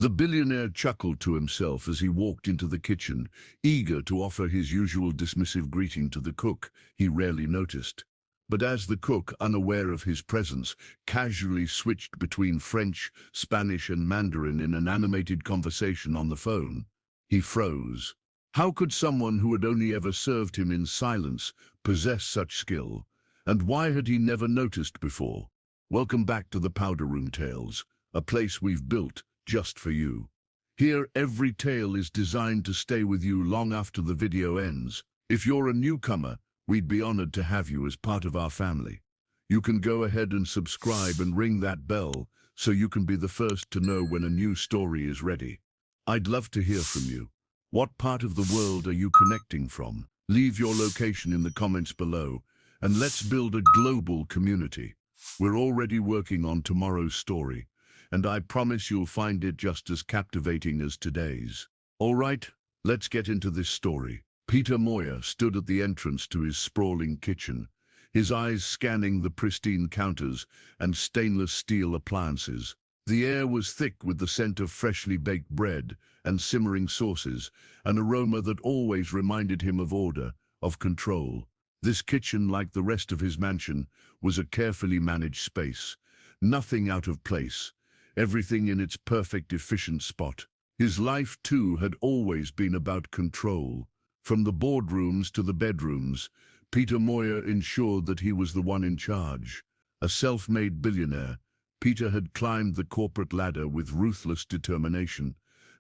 The billionaire chuckled to himself as he walked into the kitchen, eager to offer his usual dismissive greeting to the cook he rarely noticed. But as the cook, unaware of his presence, casually switched between French, Spanish, and Mandarin in an animated conversation on the phone, he froze. How could someone who had only ever served him in silence possess such skill? And why had he never noticed before? Welcome back to the Powder Room Tales, a place we've built just for you. Here, every tale is designed to stay with you long after the video ends. If you're a newcomer, we'd be honored to have you as part of our family. You can go ahead and subscribe and ring that bell so you can be the first to know when a new story is ready. I'd love to hear from you. What part of the world are you connecting from? Leave your location in the comments below, and let's build a global community. We're already working on tomorrow's story, and I promise you'll find it just as captivating as today's. All right, let's get into this story. Peter Moyer stood at the entrance to his sprawling kitchen, his eyes scanning the pristine counters and stainless steel appliances. The air was thick with the scent of freshly baked bread and simmering sauces, an aroma that always reminded him of order, of control. This kitchen, like the rest of his mansion, was a carefully managed space. Nothing out of place, everything in its perfect, efficient spot. His life, too, had always been about control. From the boardrooms to the bedrooms, Peter Moyer ensured that he was the one in charge. A self-made billionaire, Peter had climbed the corporate ladder with ruthless determination,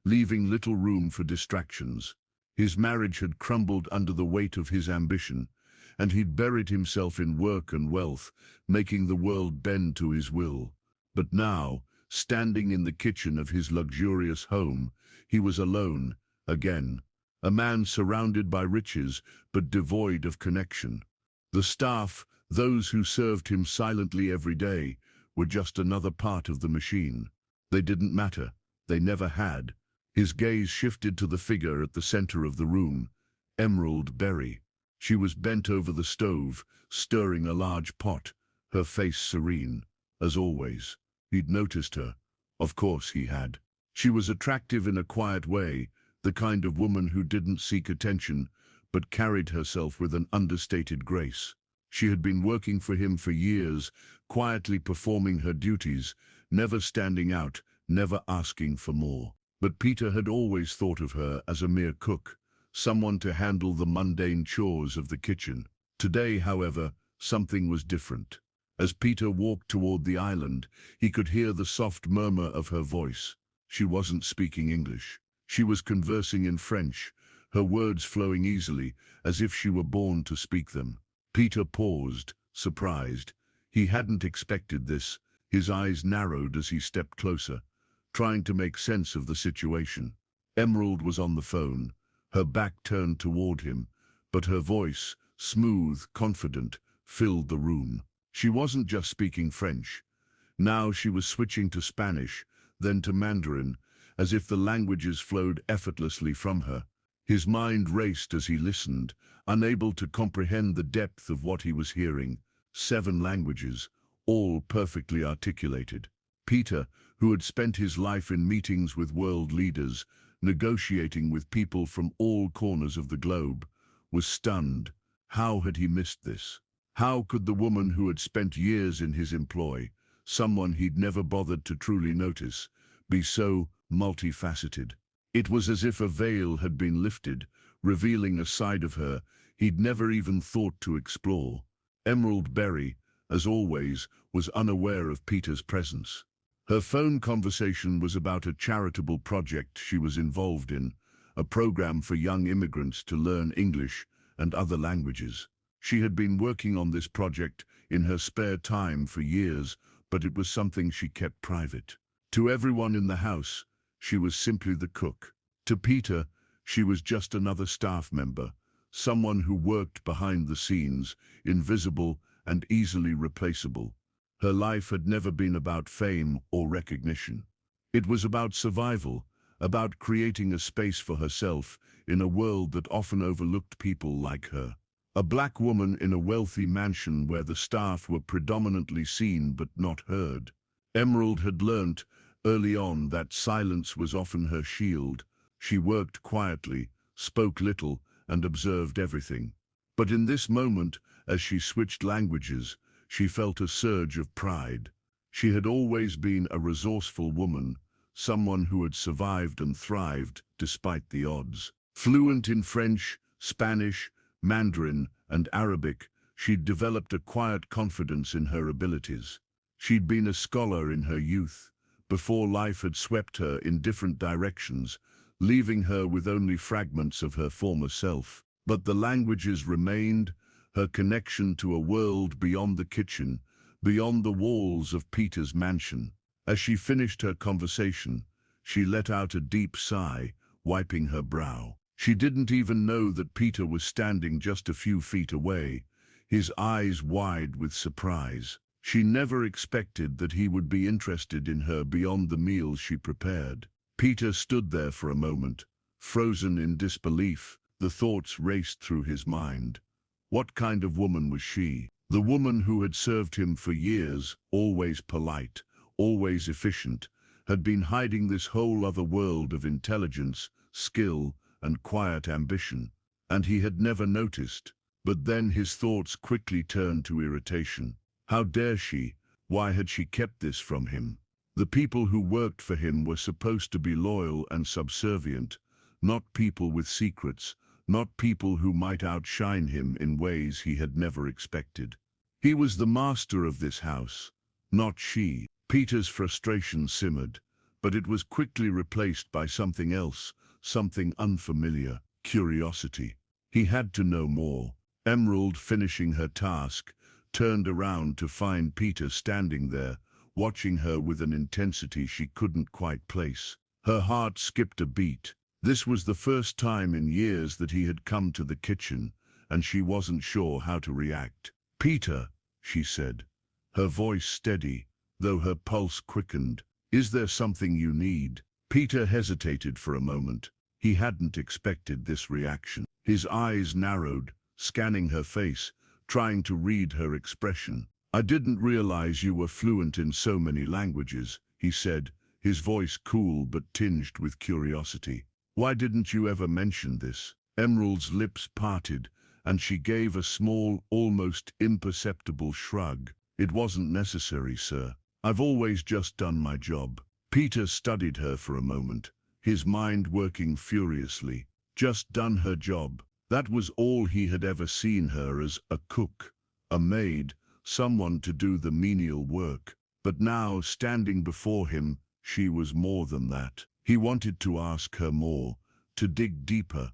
leaving little room for distractions. His marriage had crumbled under the weight of his ambition, and he'd buried himself in work and wealth, making the world bend to his will. But now, standing in the kitchen of his luxurious home, he was alone, again. A man surrounded by riches, but devoid of connection. The staff, those who served him silently every day, were just another part of the machine. They didn't matter. They never had. His gaze shifted to the figure at the center of the room, Emerald Berry. She was bent over the stove, stirring a large pot, her face serene. As always, he'd noticed her. Of course he had. She was attractive in a quiet way, the kind of woman who didn't seek attention, but carried herself with an understated grace. She had been working for him for years, quietly performing her duties, never standing out, never asking for more. But Peter had always thought of her as a mere cook, someone to handle the mundane chores of the kitchen. Today, however, something was different. As Peter walked toward the island, he could hear the soft murmur of her voice. She wasn't speaking English. She was conversing in French, her words flowing easily, as if she were born to speak them. Peter paused, surprised. He hadn't expected this. His eyes narrowed as he stepped closer, trying to make sense of the situation. Emerald was on the phone, her back turned toward him, but her voice, smooth, confident, filled the room. She wasn't just speaking French. Now she was switching to Spanish, then to Mandarin, as if the languages flowed effortlessly from her. His mind raced as he listened, unable to comprehend the depth of what he was hearing. 7 languages, all perfectly articulated. Peter, who had spent his life in meetings with world leaders, negotiating with people from all corners of the globe, was stunned. How had he missed this? How could the woman who had spent years in his employ, someone he'd never bothered to truly notice, be so multifaceted? It was as if a veil had been lifted, revealing a side of her he'd never even thought to explore. Emerald Berry, as always, was unaware of Peter's presence. Her phone conversation was about a charitable project she was involved in, a program for young immigrants to learn English and other languages. She had been working on this project in her spare time for years, but it was something she kept private. To everyone in the house, she was simply the cook. To Peter, she was just another staff member, someone who worked behind the scenes, invisible and easily replaceable. Her life had never been about fame or recognition. It was about survival, about creating a space for herself in a world that often overlooked people like her. A black woman in a wealthy mansion where the staff were predominantly seen but not heard. Emerald had learnt Early on, that silence was often her shield. She worked quietly, spoke little, and observed everything. But in this moment, as she switched languages, she felt a surge of pride. She had always been a resourceful woman, someone who had survived and thrived despite the odds. Fluent in French, Spanish, Mandarin, and Arabic, she'd developed a quiet confidence in her abilities. She'd been a scholar in her youth, before life had swept her in different directions, leaving her with only fragments of her former self. But the languages remained, her connection to a world beyond the kitchen, beyond the walls of Peter's mansion. As she finished her conversation, she let out a deep sigh, wiping her brow. She didn't even know that Peter was standing just a few feet away, his eyes wide with surprise. She never expected that he would be interested in her beyond the meals she prepared. Peter stood there for a moment, frozen in disbelief. The thoughts raced through his mind. What kind of woman was she? The woman who had served him for years, always polite, always efficient, had been hiding this whole other world of intelligence, skill, and quiet ambition, and he had never noticed. But then his thoughts quickly turned to irritation. How dare she? Why had she kept this from him? The people who worked for him were supposed to be loyal and subservient, not people with secrets, not people who might outshine him in ways he had never expected. He was the master of this house, not she. Peter's frustration simmered, but it was quickly replaced by something else, something unfamiliar: curiosity. He had to know more. Emerald, finishing her task, turned around to find Peter standing there, watching her with an intensity she couldn't quite place. Her heart skipped a beat. This was the first time in years that he had come to the kitchen, and she wasn't sure how to react. "Peter," she said, her voice steady, though her pulse quickened, "is there something you need?" Peter hesitated for a moment. He hadn't expected this reaction. His eyes narrowed, scanning her face, trying to read her expression. "I didn't realize you were fluent in so many languages," he said, his voice cool but tinged with curiosity. "Why didn't you ever mention this?" Emerald's lips parted, and she gave a small, almost imperceptible shrug. "It wasn't necessary, sir. I've always just done my job." Peter studied her for a moment, his mind working furiously. Just done her job. That was all he had ever seen her as: a cook, a maid, someone to do the menial work. But now, standing before him, she was more than that. He wanted to ask her more, to dig deeper,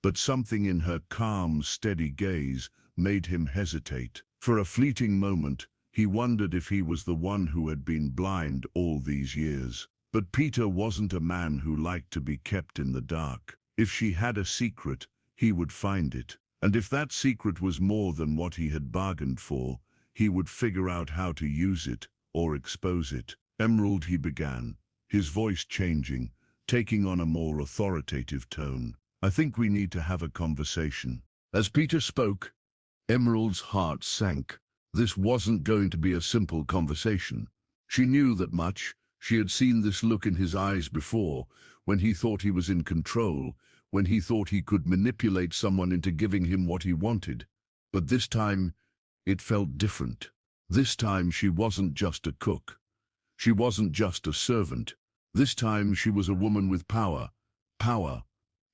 but something in her calm, steady gaze made him hesitate. For a fleeting moment, he wondered if he was the one who had been blind all these years. But Peter wasn't a man who liked to be kept in the dark. If she had a secret, he would find it. And if that secret was more than what he had bargained for, he would figure out how to use it or expose it. "Emerald," he began, his voice changing, taking on a more authoritative tone, "I think we need to have a conversation." As Peter spoke, Emerald's heart sank. This wasn't going to be a simple conversation. She knew that much. She had seen this look in his eyes before, when he thought he was in control, when he thought he could manipulate someone into giving him what he wanted. But this time, it felt different. This time she wasn't just a cook. She wasn't just a servant. This time she was a woman with power. Power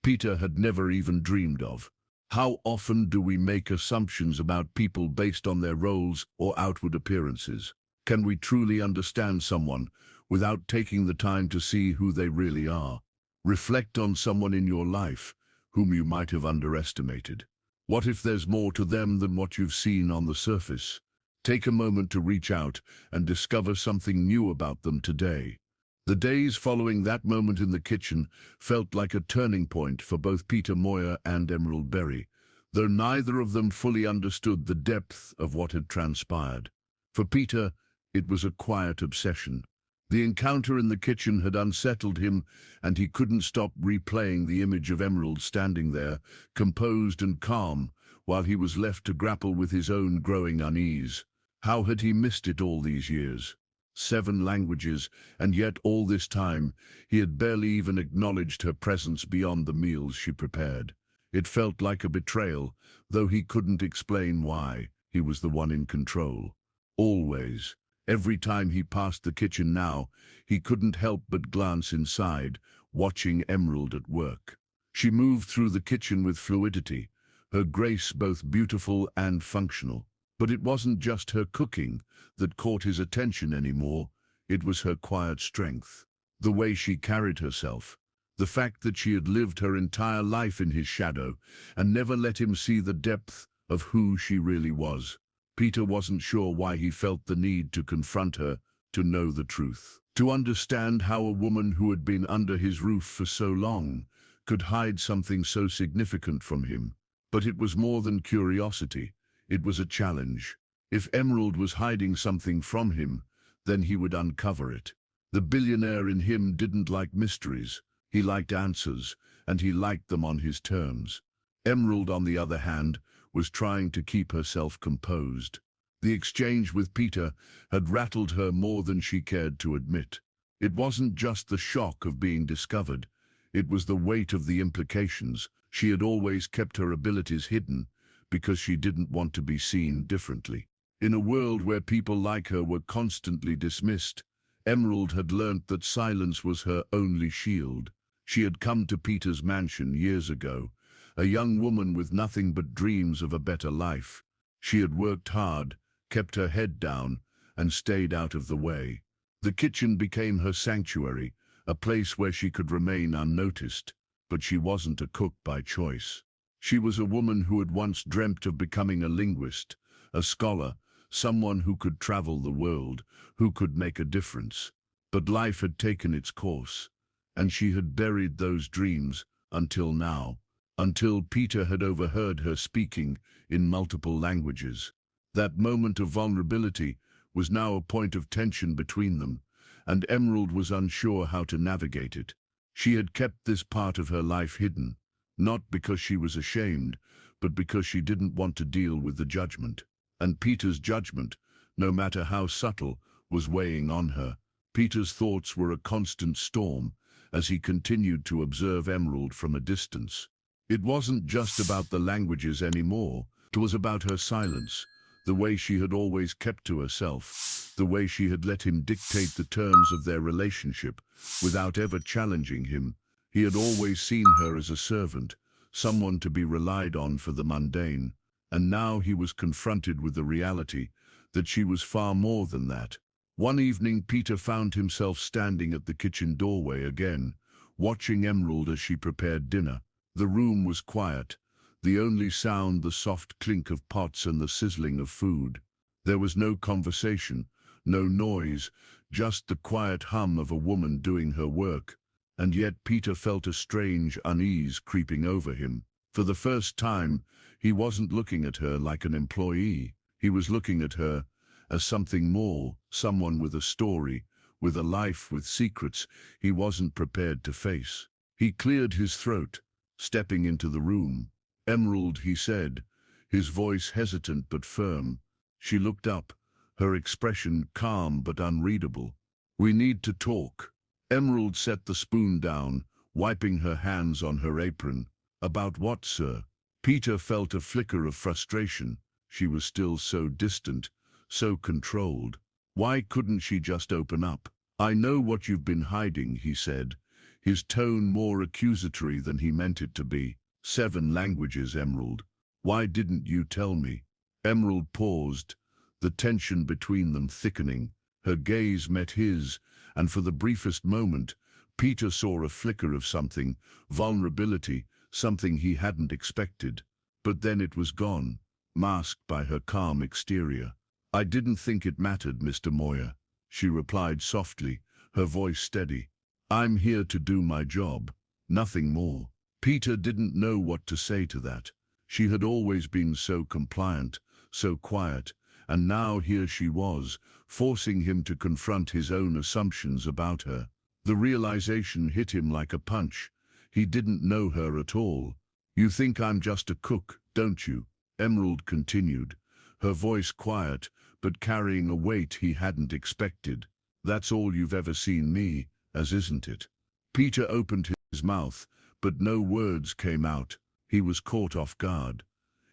Peter had never even dreamed of. How often do we make assumptions about people based on their roles or outward appearances? Can we truly understand someone without taking the time to see who they really are? Reflect on someone in your life whom you might have underestimated. What if there's more to them than what you've seen on the surface? Take a moment to reach out and discover something new about them today. The days following that moment in the kitchen felt like a turning point for both Peter Moyer and Emerald Berry, though neither of them fully understood the depth of what had transpired. For Peter, it was a quiet obsession. The encounter in the kitchen had unsettled him, and he couldn't stop replaying the image of Emerald standing there, composed and calm, while he was left to grapple with his own growing unease. How had he missed it all these years? 7 languages, and yet all this time he had barely even acknowledged her presence beyond the meals she prepared. It felt like a betrayal, though he couldn't explain why. He was the one in control. Always. Every time he passed the kitchen now, he couldn't help but glance inside, watching Emerald at work. She moved through the kitchen with fluidity, her grace both beautiful and functional. But it wasn't just her cooking that caught his attention anymore, it was her quiet strength. The way she carried herself, the fact that she had lived her entire life in his shadow and never let him see the depth of who she really was. Peter wasn't sure why he felt the need to confront her, to know the truth, to understand how a woman who had been under his roof for so long could hide something so significant from him. But it was more than curiosity, it was a challenge. If Emerald was hiding something from him, then he would uncover it. The billionaire in him didn't like mysteries. He liked answers, and he liked them on his terms. Emerald, on the other hand, was trying to keep herself composed. The exchange with Peter had rattled her more than she cared to admit. It wasn't just the shock of being discovered, it was the weight of the implications. She had always kept her abilities hidden because she didn't want to be seen differently. In a world where people like her were constantly dismissed, Emerald had learnt that silence was her only shield. She had come to Peter's mansion years ago, a young woman with nothing but dreams of a better life. She had worked hard, kept her head down, and stayed out of the way. The kitchen became her sanctuary, a place where she could remain unnoticed. But she wasn't a cook by choice. She was a woman who had once dreamt of becoming a linguist, a scholar, someone who could travel the world, who could make a difference. But life had taken its course, and she had buried those dreams until now, until Peter had overheard her speaking in multiple languages. That moment of vulnerability was now a point of tension between them, and Emerald was unsure how to navigate it. She had kept this part of her life hidden, not because she was ashamed, but because she didn't want to deal with the judgment. And Peter's judgment, no matter how subtle, was weighing on her. Peter's thoughts were a constant storm as he continued to observe Emerald from a distance. It wasn't just about the languages anymore, it was about her silence, the way she had always kept to herself, the way she had let him dictate the terms of their relationship without ever challenging him. He had always seen her as a servant, someone to be relied on for the mundane, and now he was confronted with the reality that she was far more than that. One evening, Peter found himself standing at the kitchen doorway again, watching Emerald as she prepared dinner. The room was quiet, the only sound the soft clink of pots and the sizzling of food. There was no conversation, no noise, just the quiet hum of a woman doing her work. And yet Peter felt a strange unease creeping over him. For the first time, he wasn't looking at her like an employee. He was looking at her as something more, someone with a story, with a life, with secrets he wasn't prepared to face. He cleared his throat, stepping into the room. "Emerald," he said, his voice hesitant but firm. She looked up, her expression calm but unreadable. "We need to talk." Emerald set the spoon down, wiping her hands on her apron. "About what, sir?" Peter felt a flicker of frustration. She was still so distant, so controlled. Why couldn't she just open up? "I know what you've been hiding," he said, his tone more accusatory than he meant it to be. 7 languages, Emerald. Why didn't you tell me?" Emerald paused, the tension between them thickening. Her gaze met his, and for the briefest moment, Peter saw a flicker of something, vulnerability, something he hadn't expected. But then it was gone, masked by her calm exterior. "I didn't think it mattered, Mr. Moyer," she replied softly, her voice steady. "I'm here to do my job, nothing more." Peter didn't know what to say to that. She had always been so compliant, so quiet, and now here she was, forcing him to confront his own assumptions about her. The realization hit him like a punch. He didn't know her at all. "You think I'm just a cook, don't you?" Emerald continued, her voice quiet, but carrying a weight he hadn't expected. That's all you've ever seen me as, isn't it? Peter opened his mouth, but no words came out. He was caught off guard.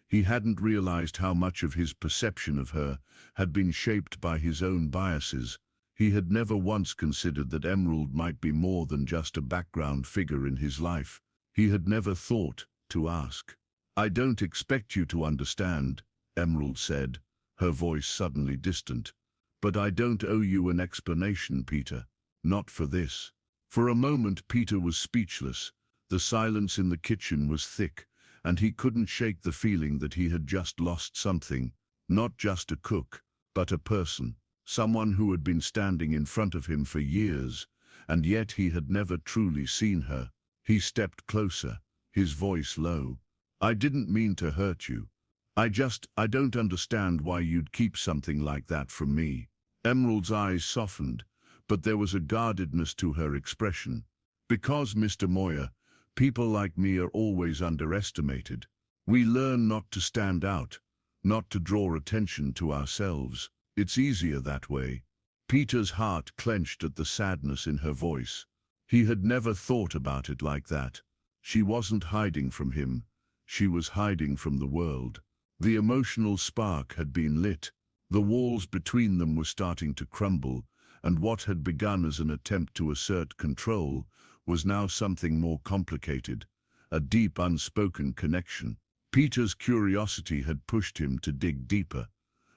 He hadn't realized how much of his perception of her had been shaped by his own biases. He had never once considered that Emerald might be more than just a background figure in his life. He had never thought to ask. "I don't expect you to understand," Emerald said, her voice suddenly distant. "But I don't owe you an explanation, Peter. Not for this." For a moment Peter was speechless. The silence in the kitchen was thick, and he couldn't shake the feeling that he had just lost something. Not just a cook, but a person. Someone who had been standing in front of him for years, and yet he had never truly seen her. He stepped closer, his voice low. "I didn't mean to hurt you. I don't understand why you'd keep something like that from me." Emerald's eyes softened, but there was a guardedness to her expression. "Because, Mr. Moyer, people like me are always underestimated. We learn not to stand out, not to draw attention to ourselves. It's easier that way." Peter's heart clenched at the sadness in her voice. He had never thought about it like that. She wasn't hiding from him. She was hiding from the world. The emotional spark had been lit. The walls between them were starting to crumble, and what had begun as an attempt to assert control was now something more complicated, a deep unspoken connection. Peter's curiosity had pushed him to dig deeper,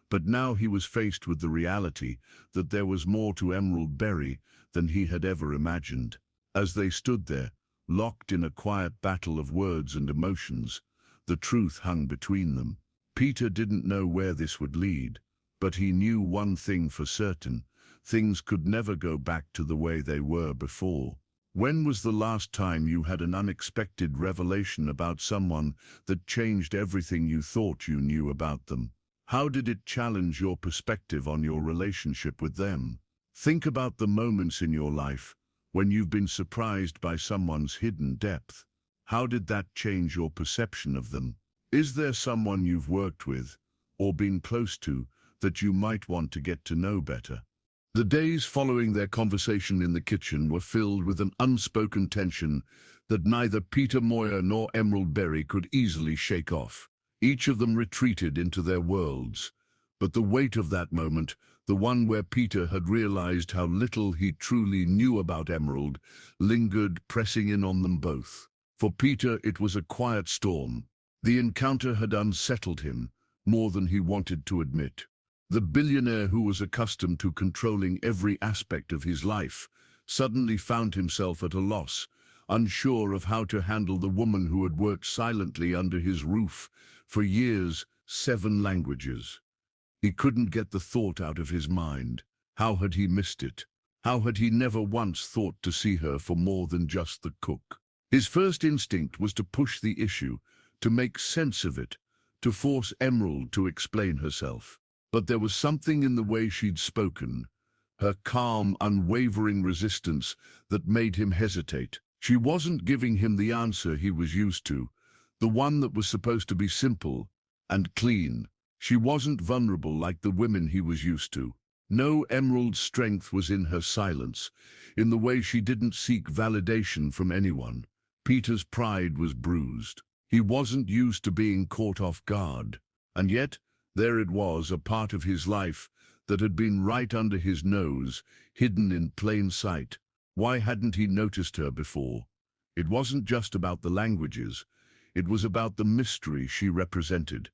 but now he was faced with the reality that there was more to Emerald Berry than he had ever imagined. As they stood there, locked in a quiet battle of words and emotions, the truth hung between them. Peter didn't know where this would lead, but he knew one thing for certain: things could never go back to the way they were before. "When was the last time you had an unexpected revelation about someone that changed everything you thought you knew about them? How did it challenge your perspective on your relationship with them? Think about the moments in your life when you've been surprised by someone's hidden depth. How did that change your perception of them? Is there someone you've worked with or been close to that you might want to get to know better?" The days following their conversation in the kitchen were filled with an unspoken tension that neither Peter Moyer nor Emerald Berry could easily shake off. Each of them retreated into their worlds, but the weight of that moment, the one where Peter had realized how little he truly knew about Emerald, lingered, pressing in on them both. For Peter, it was a quiet storm. The encounter had unsettled him more than he wanted to admit. The billionaire who was accustomed to controlling every aspect of his life suddenly found himself at a loss, unsure of how to handle the woman who had worked silently under his roof for years, 7 languages. He couldn't get the thought out of his mind. How had he missed it? How had he never once thought to see her for more than just the cook? His first instinct was to push the issue, to make sense of it, to force Emerald to explain herself. But there was something in the way she'd spoken, her calm, unwavering resistance, that made him hesitate. She wasn't giving him the answer he was used to, the one that was supposed to be simple and clean. She wasn't vulnerable like the women he was used to. No, Emerald's strength was in her silence, in the way she didn't seek validation from anyone. Peter's pride was bruised. He wasn't used to being caught off guard, and yet there it was, a part of his life that had been right under his nose, hidden in plain sight. Why hadn't he noticed her before? It wasn't just about the languages. It was about the mystery she represented.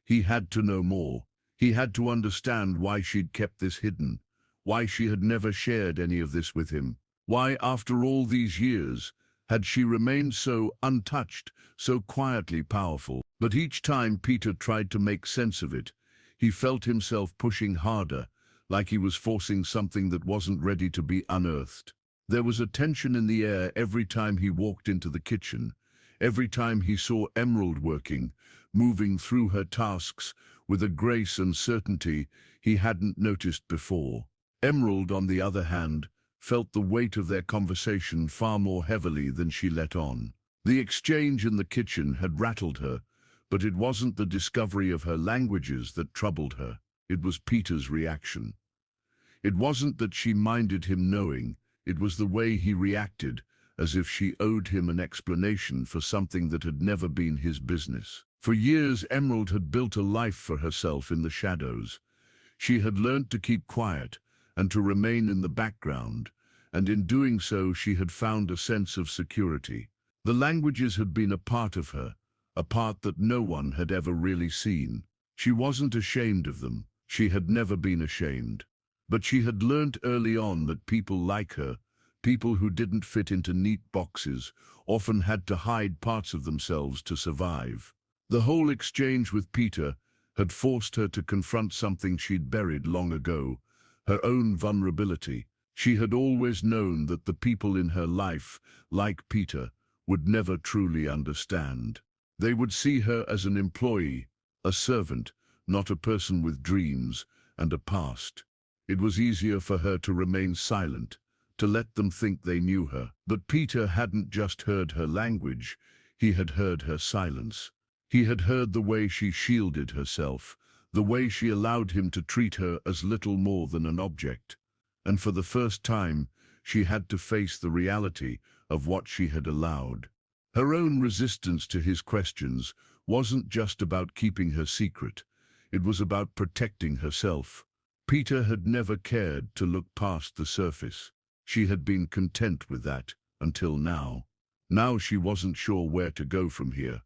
He had to know more. He had to understand why she'd kept this hidden, why she had never shared any of this with him. Why, after all these years, had she remained so untouched, so quietly powerful? But each time Peter tried to make sense of it, he felt himself pushing harder, like he was forcing something that wasn't ready to be unearthed. There was a tension in the air every time he walked into the kitchen, every time he saw Emerald working, moving through her tasks with a grace and certainty he hadn't noticed before. Emerald, on the other hand, felt the weight of their conversation far more heavily than she let on. The exchange in the kitchen had rattled her, but it wasn't the discovery of her languages that troubled her. It was Peter's reaction. It wasn't that she minded him knowing, it was the way he reacted, as if she owed him an explanation for something that had never been his business. For years, Emerald had built a life for herself in the shadows. She had learned to keep quiet and to remain in the background, and in doing so she had found a sense of security. The languages had been a part of her, a part that no one had ever really seen. She wasn't ashamed of them, she had never been ashamed. But she had learnt early on that people like her, people who didn't fit into neat boxes, often had to hide parts of themselves to survive. The whole exchange with Peter had forced her to confront something she'd buried long ago, her own vulnerability. She had always known that the people in her life, like Peter, would never truly understand. They would see her as an employee, a servant, not a person with dreams and a past. It was easier for her to remain silent, to let them think they knew her. But Peter hadn't just heard her language, he had heard her silence. He had heard the way she shielded herself, the way she allowed him to treat her as little more than an object. And for the first time, she had to face the reality of what she had allowed. Her own resistance to his questions wasn't just about keeping her secret, it was about protecting herself. Peter had never cared to look past the surface. She had been content with that, until now. Now she wasn't sure where to go from here.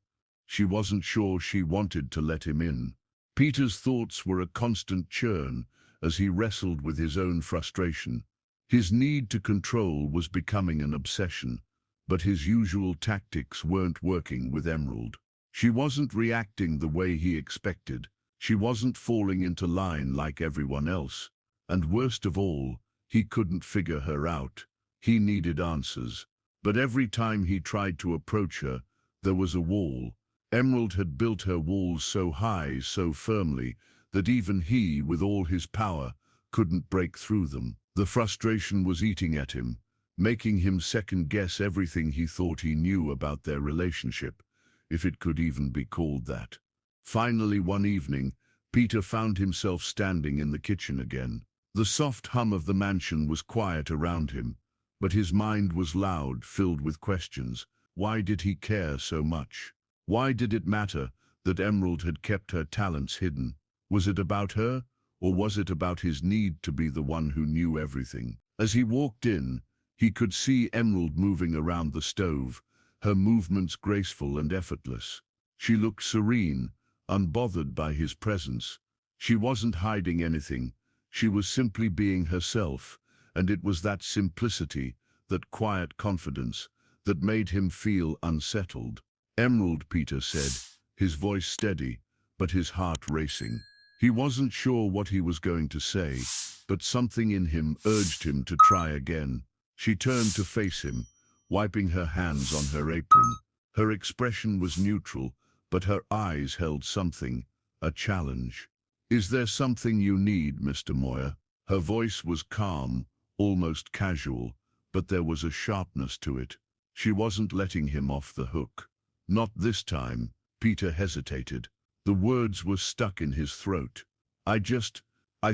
She wasn't sure she wanted to let him in. Peter's thoughts were a constant churn as he wrestled with his own frustration. His need to control was becoming an obsession, but his usual tactics weren't working with Emerald. She wasn't reacting the way he expected. She wasn't falling into line like everyone else. And worst of all, he couldn't figure her out. He needed answers. But every time he tried to approach her, there was a wall. Emerald had built her walls so high, so firmly, that even he, with all his power, couldn't break through them. The frustration was eating at him, making him second-guess everything he thought he knew about their relationship, if it could even be called that. Finally, one evening, Peter found himself standing in the kitchen again. The soft hum of the mansion was quiet around him, but his mind was loud, filled with questions. Why did he care so much? Why did it matter that Emerald had kept her talents hidden? Was it about her, or was it about his need to be the one who knew everything? As he walked in, he could see Emerald moving around the stove, her movements graceful and effortless. She looked serene, unbothered by his presence. She wasn't hiding anything, she was simply being herself, and it was that simplicity, that quiet confidence, that made him feel unsettled. "Emerald," Peter said, his voice steady, but his heart racing. He wasn't sure what he was going to say, but something in him urged him to try again. She turned to face him, wiping her hands on her apron. Her expression was neutral, but her eyes held something, a challenge. "Is there something you need, Mr. Moyer?" Her voice was calm, almost casual, but there was a sharpness to it. She wasn't letting him off the hook. Not this time. Peter hesitated. The words were stuck in his throat. I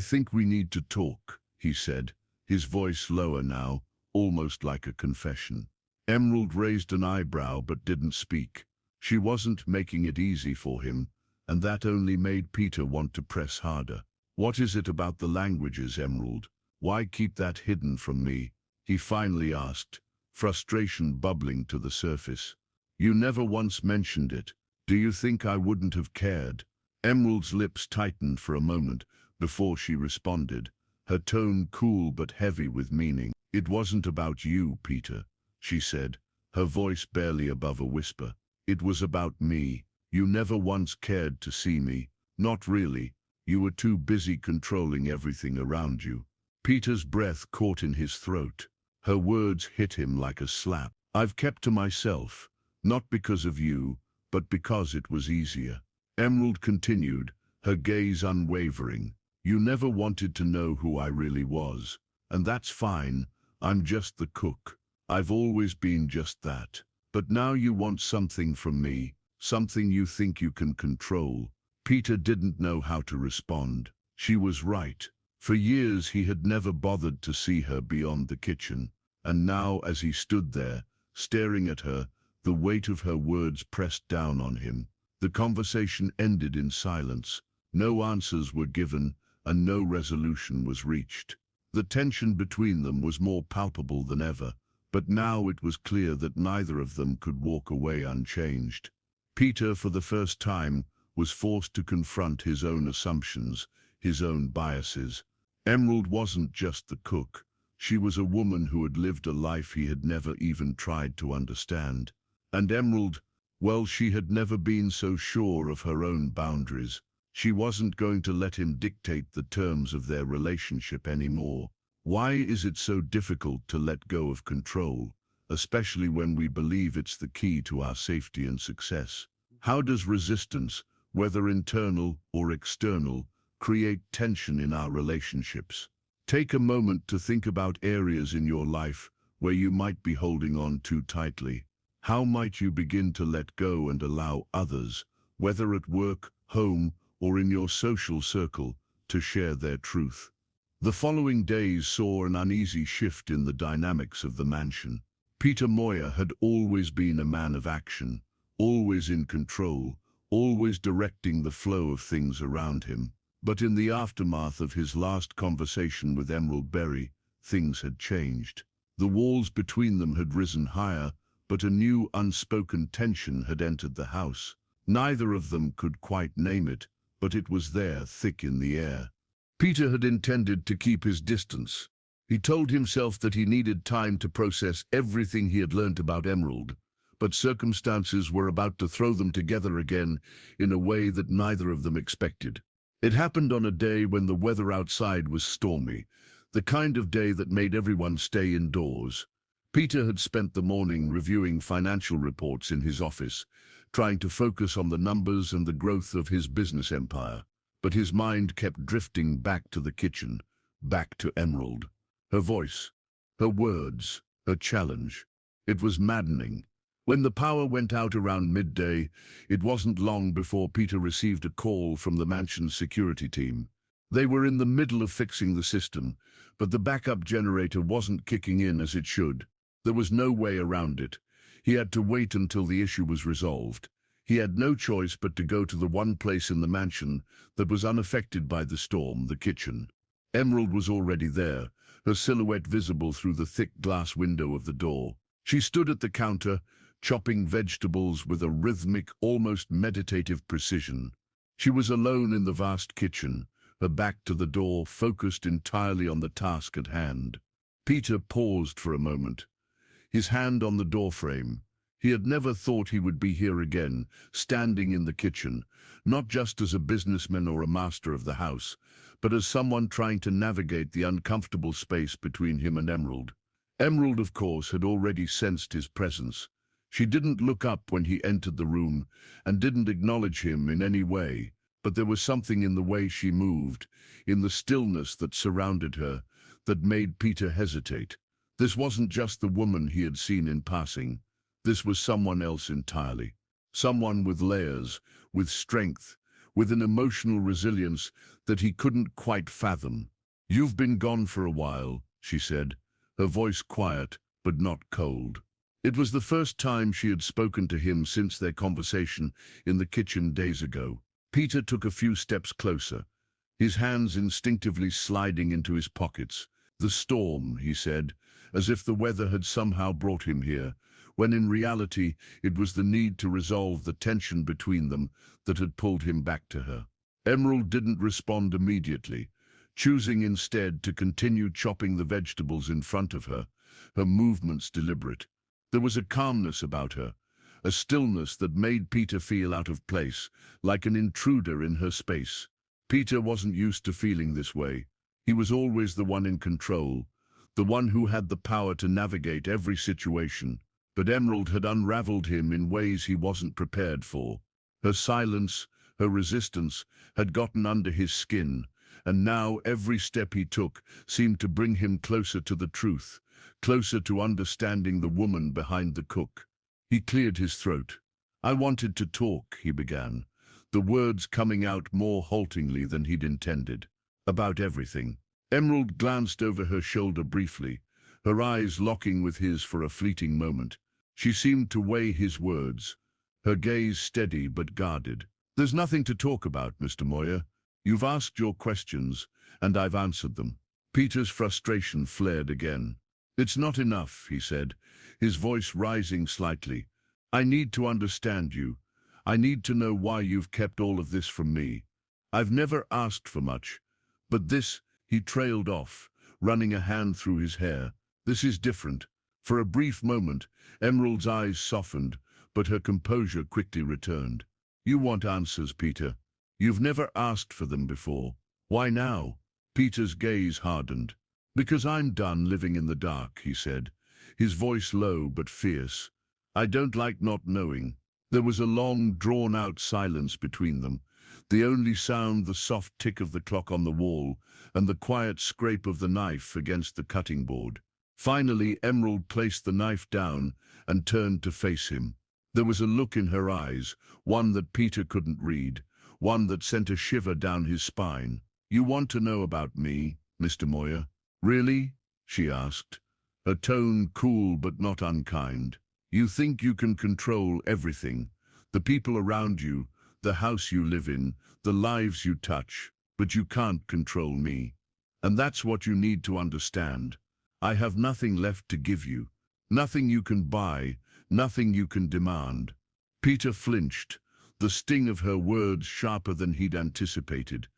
think we need to talk," he said, his voice lower now, almost like a confession. Emerald raised an eyebrow but didn't speak. She wasn't making it easy for him, and that only made Peter want to press harder. "What is it about the languages, Emerald? Why keep that hidden from me?" he finally asked, frustration bubbling to the surface. "You never once mentioned it. Do you think I wouldn't have cared?" Emerald's lips tightened for a moment before she responded, her tone cool but heavy with meaning. "It wasn't about you, Peter," she said, her voice barely above a whisper. "It was about me. You never once cared to see me. Not really. You were too busy controlling everything around you." Peter's breath caught in his throat. Her words hit him like a slap. "I've kept to myself, not because of you, but because it was easier." Emerald continued, her gaze unwavering. "You never wanted to know who I really was, and that's fine. I'm just the cook. I've always been just that. But now you want something from me, something you think you can control." Peter didn't know how to respond. She was right. For years he had never bothered to see her beyond the kitchen, and now as he stood there, staring at her, the weight of her words pressed down on him. The conversation ended in silence. No answers were given, and no resolution was reached. The tension between them was more palpable than ever, but now it was clear that neither of them could walk away unchanged. Peter, for the first time, was forced to confront his own assumptions, his own biases. Emerald wasn't just the cook. She was a woman who had lived a life he had never even tried to understand. And Emerald, well, she had never been so sure of her own boundaries. She wasn't going to let him dictate the terms of their relationship anymore. Why is it so difficult to let go of control, especially when we believe it's the key to our safety and success? How does resistance, whether internal or external, create tension in our relationships? Take a moment to think about areas in your life where you might be holding on too tightly. How might you begin to let go and allow others, whether at work, home, or in your social circle, to share their truth? The following days saw an uneasy shift in the dynamics of the mansion. Peter Moyer had always been a man of action, always in control, always directing the flow of things around him. But in the aftermath of his last conversation with Emerald Berry, things had changed. The walls between them had risen higher, but a new unspoken tension had entered the house. Neither of them could quite name it, but it was there, thick in the air. Peter had intended to keep his distance. He told himself that he needed time to process everything he had learnt about Emerald, but circumstances were about to throw them together again in a way that neither of them expected. It happened on a day when the weather outside was stormy, the kind of day that made everyone stay indoors. Peter had spent the morning reviewing financial reports in his office, trying to focus on the numbers and the growth of his business empire. But his mind kept drifting back to the kitchen, back to Emerald. Her voice, her words, her challenge. It was maddening. When the power went out around midday, it wasn't long before Peter received a call from the mansion's security team. They were in the middle of fixing the system, but the backup generator wasn't kicking in as it should. There was no way around it. He had to wait until the issue was resolved. He had no choice but to go to the one place in the mansion that was unaffected by the storm, the kitchen. Emerald was already there, her silhouette visible through the thick glass window of the door. She stood at the counter, chopping vegetables with a rhythmic, almost meditative precision. She was alone in the vast kitchen, her back to the door, focused entirely on the task at hand. Peter paused for a moment, his hand on the doorframe. He had never thought he would be here again, standing in the kitchen, not just as a businessman or a master of the house, but as someone trying to navigate the uncomfortable space between him and Emerald. Emerald, of course, had already sensed his presence. She didn't look up when he entered the room and didn't acknowledge him in any way, but there was something in the way she moved, in the stillness that surrounded her, that made Peter hesitate. This wasn't just the woman he had seen in passing. This was someone else entirely. Someone with layers, with strength, with an emotional resilience that he couldn't quite fathom. "You've been gone for a while," she said, her voice quiet but not cold. It was the first time she had spoken to him since their conversation in the kitchen days ago. Peter took a few steps closer, his hands instinctively sliding into his pockets. "The storm," he said, as if the weather had somehow brought him here, when in reality it was the need to resolve the tension between them that had pulled him back to her. Emerald didn't respond immediately, choosing instead to continue chopping the vegetables in front of her, her movements deliberate. There was a calmness about her, a stillness that made Peter feel out of place, like an intruder in her space. Peter wasn't used to feeling this way. He was always the one in control, the one who had the power to navigate every situation. But Emerald had unraveled him in ways he wasn't prepared for. Her silence, her resistance, had gotten under his skin, and now every step he took seemed to bring him closer to the truth, closer to understanding the woman behind the cook. He cleared his throat. "I wanted to talk," he began, the words coming out more haltingly than he'd intended. "About everything." Emerald glanced over her shoulder briefly, her eyes locking with his for a fleeting moment. She seemed to weigh his words, her gaze steady but guarded. "There's nothing to talk about, Mr. Moyer. You've asked your questions, and I've answered them." Peter's frustration flared again. "It's not enough," he said, his voice rising slightly. "I need to understand you. I need to know why you've kept all of this from me. I've never asked for much, but this," he trailed off, running a hand through his hair. "This is different." For a brief moment, Emerald's eyes softened, but her composure quickly returned. "You want answers, Peter. You've never asked for them before. Why now?" Peter's gaze hardened. "Because I'm done living in the dark," he said, his voice low but fierce. "I don't like not knowing." There was a long, drawn-out silence between them, the only sound the soft tick of the clock on the wall and the quiet scrape of the knife against the cutting board. Finally, Emerald placed the knife down and turned to face him. There was a look in her eyes, one that Peter couldn't read, one that sent a shiver down his spine. "You want to know about me, Mr. Moyer?" "Really?" she asked, her tone cool but not unkind. "You think you can control everything, the people around you, the house you live in, the lives you touch, but you can't control me. And that's what you need to understand. I have nothing left to give you, nothing you can buy, nothing you can demand." Peter flinched, the sting of her words sharper than he'd anticipated.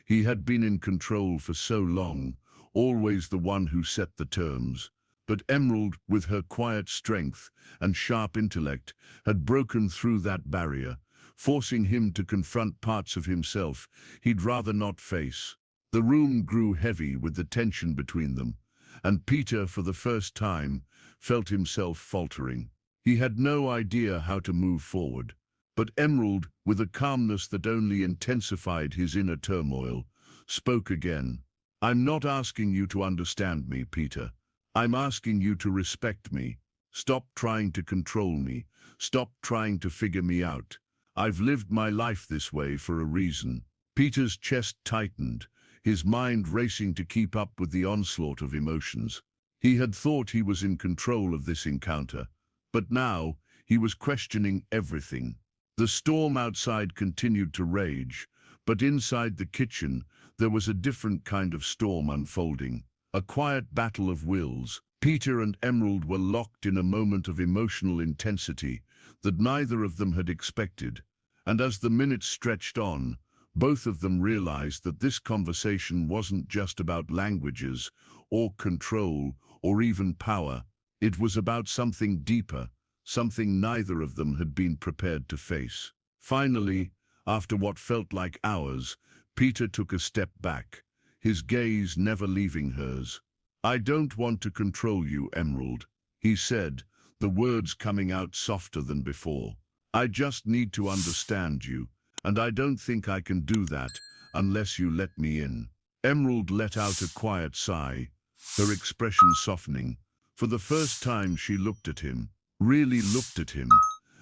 He had been in control for so long, always the one who set the terms. But Emerald, with her quiet strength and sharp intellect, had broken through that barrier, forcing him to confront parts of himself he'd rather not face. The room grew heavy with the tension between them, and Peter, for the first time, felt himself faltering. He had no idea how to move forward. But Emerald, with a calmness that only intensified his inner turmoil, spoke again. "I'm not asking you to understand me, Peter. I'm asking you to respect me. Stop trying to control me. Stop trying to figure me out. I've lived my life this way for a reason." Peter's chest tightened, his mind racing to keep up with the onslaught of emotions. He had thought he was in control of this encounter, but now he was questioning everything. The storm outside continued to rage, but inside the kitchen there was a different kind of storm unfolding. A quiet battle of wills. Peter and Emerald were locked in a moment of emotional intensity that neither of them had expected, and as the minutes stretched on, both of them realized that this conversation wasn't just about languages, or control, or even power. It was about something deeper, something neither of them had been prepared to face. Finally, after what felt like hours, Peter took a step back, his gaze never leaving hers. "I don't want to control you, Emerald," he said, the words coming out softer than before. "I just need to understand you, and I don't think I can do that unless you let me in." Emerald let out a quiet sigh, her expression softening. For the first time she looked at him, really looked at him,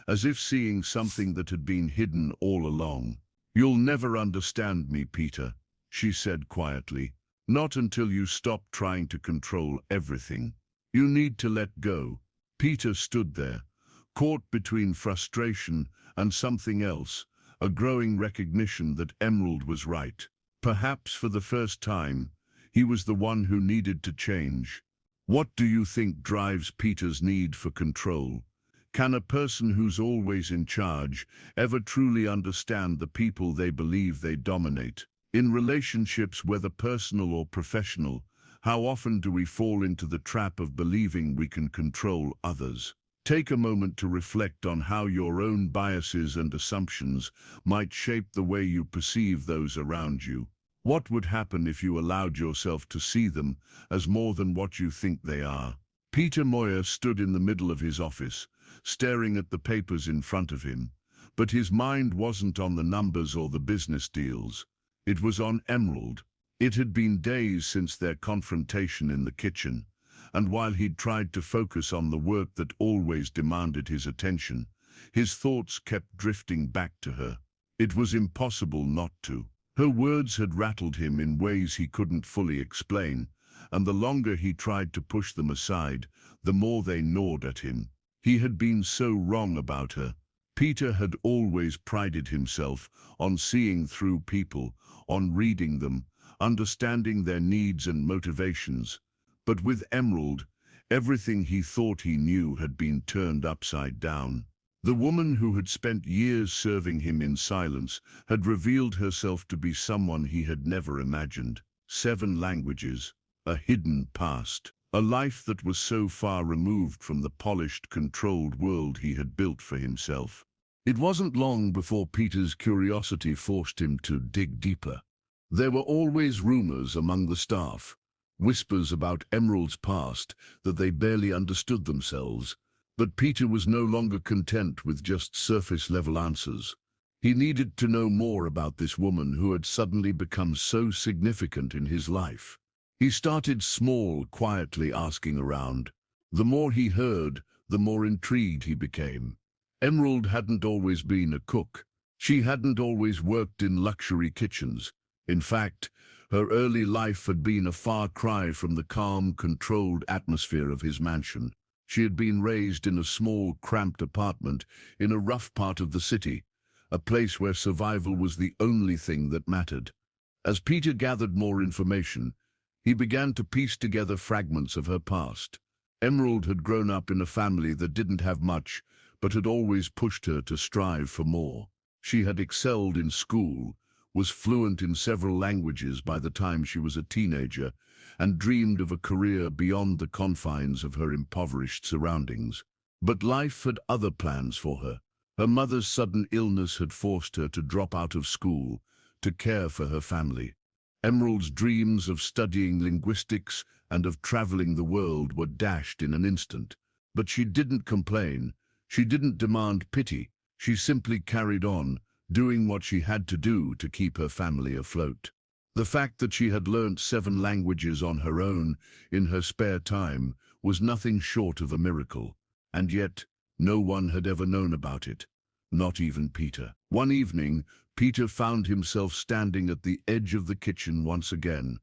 as if seeing something that had been hidden all along. "You'll never understand me, Peter," she said quietly. "Not until you stop trying to control everything. You need to let go." Peter stood there, caught between frustration and something else, a growing recognition that Emerald was right. Perhaps for the first time, he was the one who needed to change. What do you think drives Peter's need for control? Can a person who's always in charge ever truly understand the people they believe they dominate? In relationships, whether personal or professional, how often do we fall into the trap of believing we can control others? Take a moment to reflect on how your own biases and assumptions might shape the way you perceive those around you. What would happen if you allowed yourself to see them as more than what you think they are? Peter Moyer stood in the middle of his office, staring at the papers in front of him, but his mind wasn't on the numbers or the business deals. It was on Emerald. It had been days since their confrontation in the kitchen, and while he'd tried to focus on the work that always demanded his attention, his thoughts kept drifting back to her. It was impossible not to. Her words had rattled him in ways he couldn't fully explain, and the longer he tried to push them aside, the more they gnawed at him. He had been so wrong about her. Peter had always prided himself on seeing through people, on reading them, understanding their needs and motivations. But with Emerald, everything he thought he knew had been turned upside down. The woman who had spent years serving him in silence had revealed herself to be someone he had never imagined. 7 languages, a hidden past, a life that was so far removed from the polished, controlled world he had built for himself. It wasn't long before Peter's curiosity forced him to dig deeper. There were always rumors among the staff, whispers about Emerald's past that they barely understood themselves. But Peter was no longer content with just surface-level answers. He needed to know more about this woman who had suddenly become so significant in his life. He started small, quietly asking around. The more he heard, the more intrigued he became. Emerald hadn't always been a cook. She hadn't always worked in luxury kitchens. In fact, her early life had been a far cry from the calm, controlled atmosphere of his mansion. She had been raised in a small, cramped apartment in a rough part of the city, a place where survival was the only thing that mattered. As Peter gathered more information, he began to piece together fragments of her past. Emerald had grown up in a family that didn't have much, but had always pushed her to strive for more. She had excelled in school, was fluent in several languages by the time she was a teenager, and dreamed of a career beyond the confines of her impoverished surroundings. But life had other plans for her. Her mother's sudden illness had forced her to drop out of school, to care for her family. Emerald's dreams of studying linguistics and of traveling the world were dashed in an instant. But she didn't complain. She didn't demand pity. She simply carried on, doing what she had to do to keep her family afloat. The fact that she had learnt 7 languages on her own in her spare time was nothing short of a miracle, and yet no one had ever known about it, not even Peter. One evening, Peter found himself standing at the edge of the kitchen once again,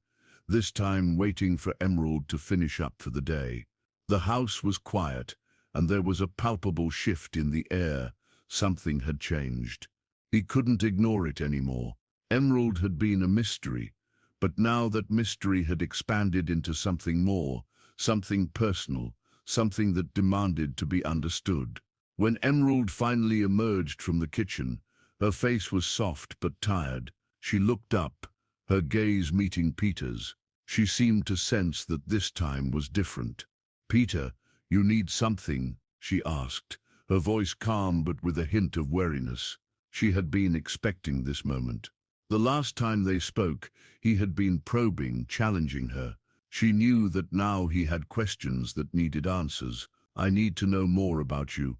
this time waiting for Emerald to finish up for the day. The house was quiet, and there was a palpable shift in the air. Something had changed. He couldn't ignore it anymore. Emerald had been a mystery, but now that mystery had expanded into something more, something personal, something that demanded to be understood. When Emerald finally emerged from the kitchen, her face was soft but tired. She looked up, her gaze meeting Peter's. She seemed to sense that this time was different. "Peter, you need something?" she asked, her voice calm but with a hint of wariness. She had been expecting this moment. The last time they spoke, he had been probing, challenging her. She knew that now he had questions that needed answers. "I need to know more about you,"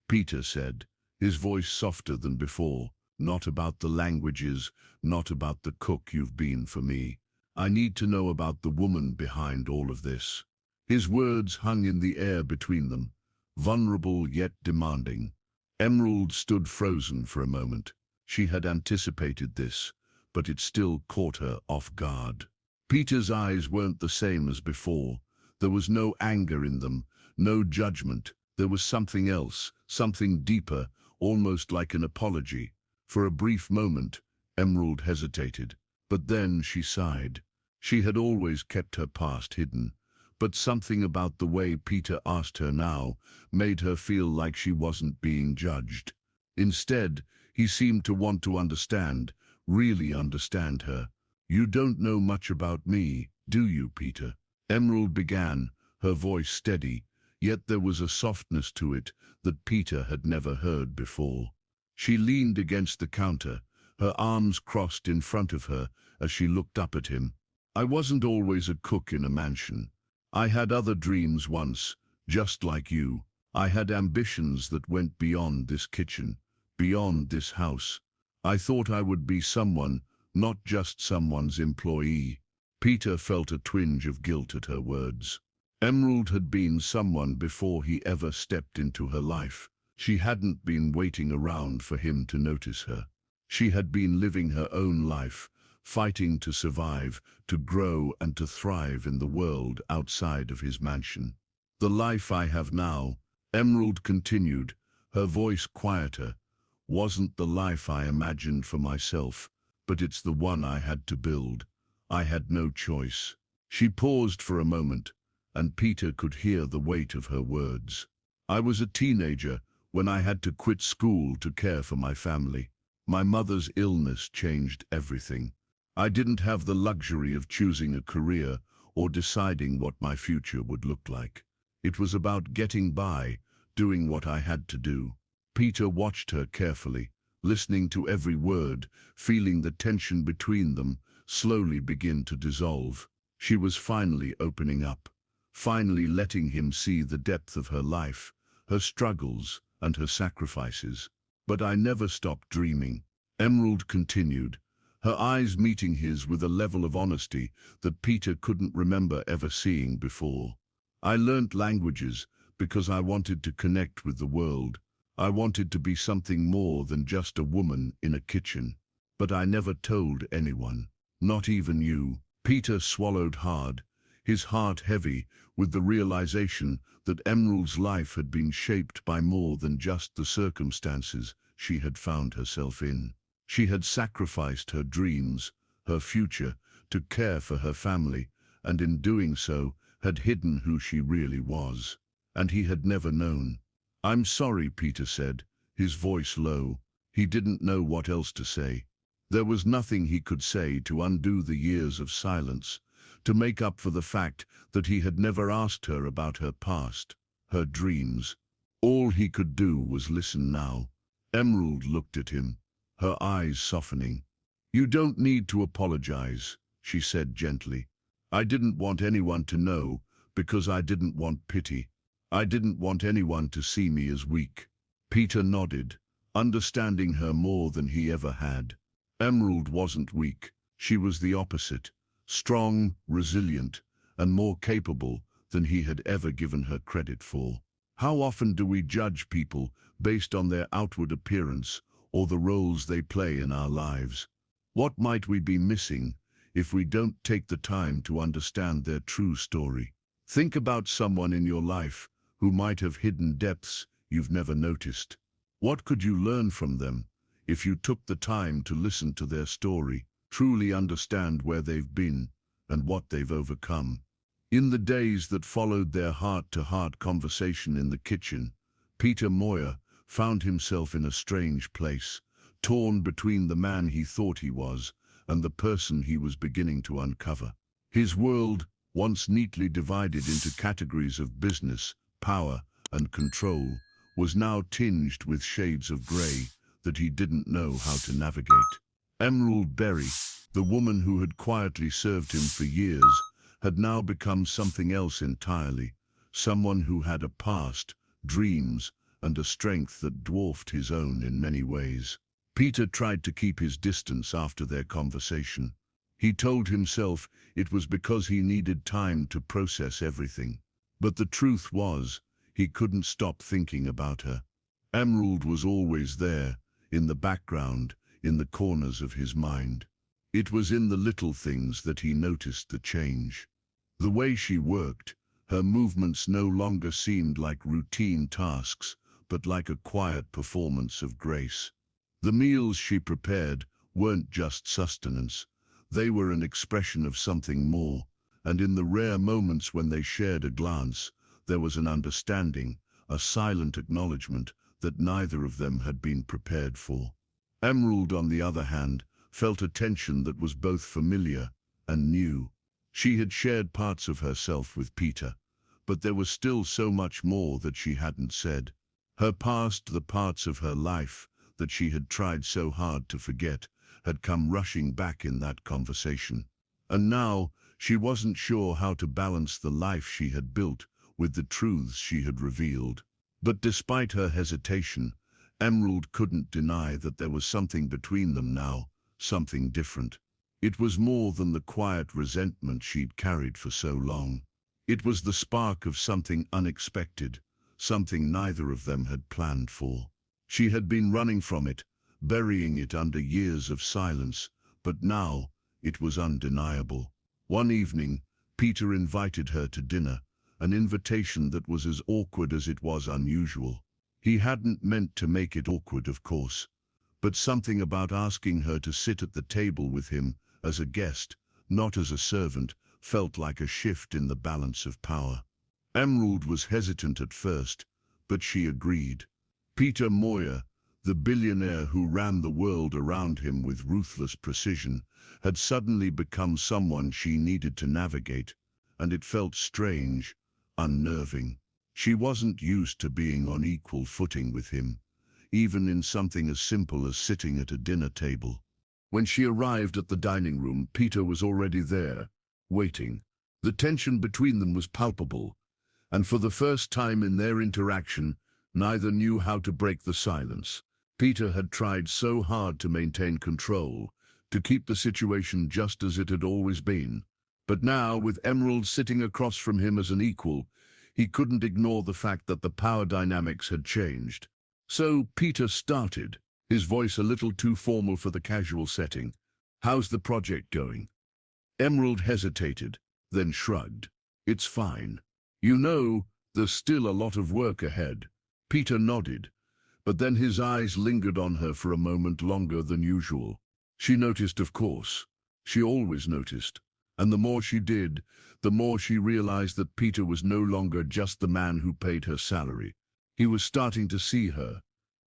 Peter said, his voice softer than before. "Not about the languages, not about the cook you've been for me. I need to know about the woman behind all of this." His words hung in the air between them, vulnerable yet demanding. Emerald stood frozen for a moment. She had anticipated this, but it still caught her off guard. Peter's eyes weren't the same as before. There was no anger in them, no judgment. There was something else, something deeper, almost like an apology. For a brief moment, Emerald hesitated, but then she sighed. She had always kept her past hidden, but something about the way Peter asked her now made her feel like she wasn't being judged. Instead, he seemed to want to understand, really understand her. "You don't know much about me, do you, Peter?" Emerald began, her voice steady, yet there was a softness to it that Peter had never heard before. She leaned against the counter, her arms crossed in front of her as she looked up at him. "I wasn't always a cook in a mansion. I had other dreams once, just like you. I had ambitions that went beyond this kitchen, beyond this house. I thought I would be someone, not just someone's employee." Peter felt a twinge of guilt at her words. Emerald had been someone before he ever stepped into her life. She hadn't been waiting around for him to notice her. She had been living her own life, fighting to survive, to grow and to thrive in the world outside of his mansion. The life I have now, Emerald continued, her voice quieter, wasn't the life I imagined for myself, but it's the one I had to build. I had no choice. She paused for a moment, and Peter could hear the weight of her words. I was a teenager when I had to quit school to care for my family. My mother's illness changed everything. I didn't have the luxury of choosing a career or deciding what my future would look like. It was about getting by, doing what I had to do. Peter watched her carefully, listening to every word, feeling the tension between them slowly begin to dissolve. She was finally opening up, finally letting him see the depth of her life, her struggles and her sacrifices. But I never stopped dreaming, Emerald continued, her eyes meeting his with a level of honesty that Peter couldn't remember ever seeing before. I learnt languages because I wanted to connect with the world. I wanted to be something more than just a woman in a kitchen. But I never told anyone, not even you. Peter swallowed hard, his heart heavy with the realization that Emerald's life had been shaped by more than just the circumstances she had found herself in. She had sacrificed her dreams, her future, to care for her family, and in doing so had hidden who she really was. And he had never known. "I'm sorry," Peter said, his voice low. He didn't know what else to say. There was nothing he could say to undo the years of silence, to make up for the fact that he had never asked her about her past, her dreams. All he could do was listen now. Emerald looked at him, her eyes softening. "You don't need to apologize," she said gently. "I didn't want anyone to know because I didn't want pity. I didn't want anyone to see me as weak." Peter nodded, understanding her more than he ever had. Emerald wasn't weak. She was the opposite, strong, resilient, and more capable than he had ever given her credit for. How often do we judge people based on their outward appearance or the roles they play in our lives? What might we be missing if we don't take the time to understand their true story? Think about someone in your life who might have hidden depths you've never noticed. What could you learn from them if you took the time to listen to their story, truly understand where they've been and what they've overcome? In the days that followed their heart-to-heart conversation in the kitchen, Peter Moyer found himself in a strange place, torn between the man he thought he was and the person he was beginning to uncover. His world, once neatly divided into categories of business, power, and control, was now tinged with shades of grey that he didn't know how to navigate. Emerald Berry, the woman who had quietly served him for years, had now become something else entirely, someone who had a past, dreams, and a strength that dwarfed his own in many ways. Peter tried to keep his distance after their conversation. He told himself it was because he needed time to process everything. But the truth was, he couldn't stop thinking about her. Emerald was always there, in the background, in the corners of his mind. It was in the little things that he noticed the change. The way she worked, her movements no longer seemed like routine tasks, but like a quiet performance of grace. The meals she prepared weren't just sustenance. They were an expression of something more, and in the rare moments when they shared a glance, there was an understanding, a silent acknowledgement that neither of them had been prepared for. Emerald, on the other hand, felt a tension that was both familiar and new. She had shared parts of herself with Peter, but there was still so much more that she hadn't said. Her past, the parts of her life that she had tried so hard to forget, had come rushing back in that conversation. And now, she wasn't sure how to balance the life she had built with the truths she had revealed. But despite her hesitation, Emerald couldn't deny that there was something between them now, something different. It was more than the quiet resentment she'd carried for so long. It was the spark of something unexpected, something neither of them had planned for. She had been running from it, burying it under years of silence, but now, It was undeniable. One evening, Peter invited her to dinner, an invitation that was as awkward as it was unusual. He hadn't meant to make it awkward, of course, but something about asking her to sit at the table with him as a guest, not as a servant, felt like a shift in the balance of power. Emerald was hesitant at first, but she agreed. Peter Moyer, the billionaire who ran the world around him with ruthless precision, had suddenly become someone she needed to navigate, and it felt strange, unnerving. She wasn't used to being on equal footing with him, even in something as simple as sitting at a dinner table. When she arrived at the dining room, Peter was already there, waiting. The tension between them was palpable, and for the first time in their interaction, neither knew how to break the silence. Peter had tried so hard to maintain control, to keep the situation just as it had always been. But now, with Emerald sitting across from him as an equal, he couldn't ignore the fact that the power dynamics had changed. So Peter started, his voice a little too formal for the casual setting. "How's the project going?" Emerald hesitated, then shrugged. "It's fine. You know, there's still a lot of work ahead." Peter nodded, but then his eyes lingered on her for a moment longer than usual. She noticed, of course. She always noticed. And the more she did, the more she realized that Peter was no longer just the man who paid her salary. He was starting to see her,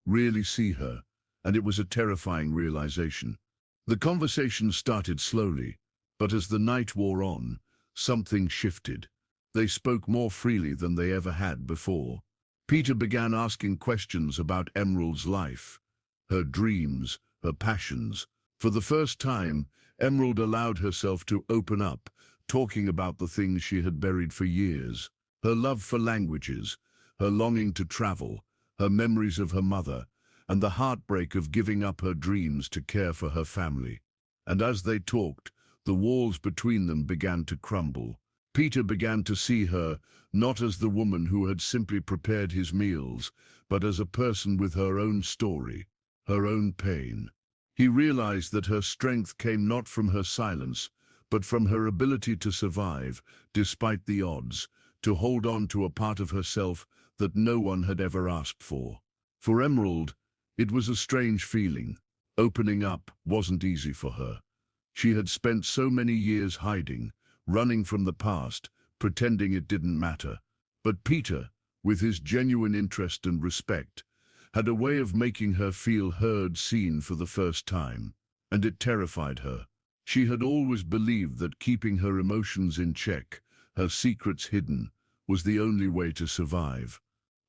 really see her, and it was a terrifying realization. The conversation started slowly, but as the night wore on, something shifted. They spoke more freely than they ever had before. Peter began asking questions about Emerald's life, her dreams, her passions. For the first time, Emerald allowed herself to open up, talking about the things she had buried for years. Her love for languages, her longing to travel, her memories of her mother, and the heartbreak of giving up her dreams to care for her family. And as they talked, the walls between them began to crumble. Peter began to see her not as the woman who had simply prepared his meals, but as a person with her own story, her own pain. He realized that her strength came not from her silence, but from her ability to survive, despite the odds, to hold on to a part of herself that no one had ever asked for. For Emerald, it was a strange feeling. Opening up wasn't easy for her. She had spent so many years hiding, running from the past, pretending it didn't matter. But Peter, with his genuine interest and respect, had a way of making her feel heard, seen for the first time, and it terrified her. She had always believed that keeping her emotions in check, her secrets hidden, was the only way to survive.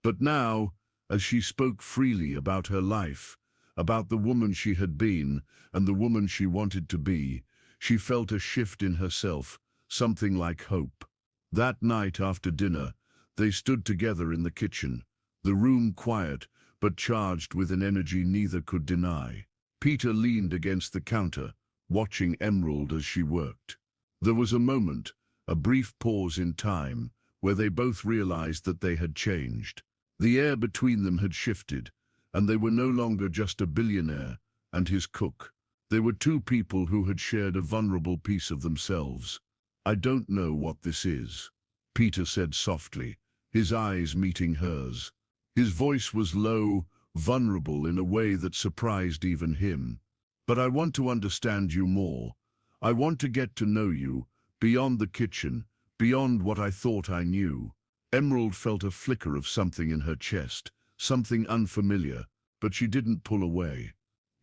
But now, as she spoke freely about her life, about the woman she had been and the woman she wanted to be, she felt a shift in herself, something like hope. That night after dinner, they stood together in the kitchen, the room quiet but charged with an energy neither could deny. Peter leaned against the counter, watching Emerald as she worked. There was a moment, a brief pause in time, where they both realized that they had changed. The air between them had shifted, and they were no longer just a billionaire and his cook. They were two people who had shared a vulnerable piece of themselves. "I don't know what this is," Peter said softly, his eyes meeting hers. His voice was low, vulnerable in a way that surprised even him. "But I want to understand you more. I want to get to know you, beyond the kitchen, beyond what I thought I knew." Emerald felt a flicker of something in her chest, something unfamiliar, but she didn't pull away.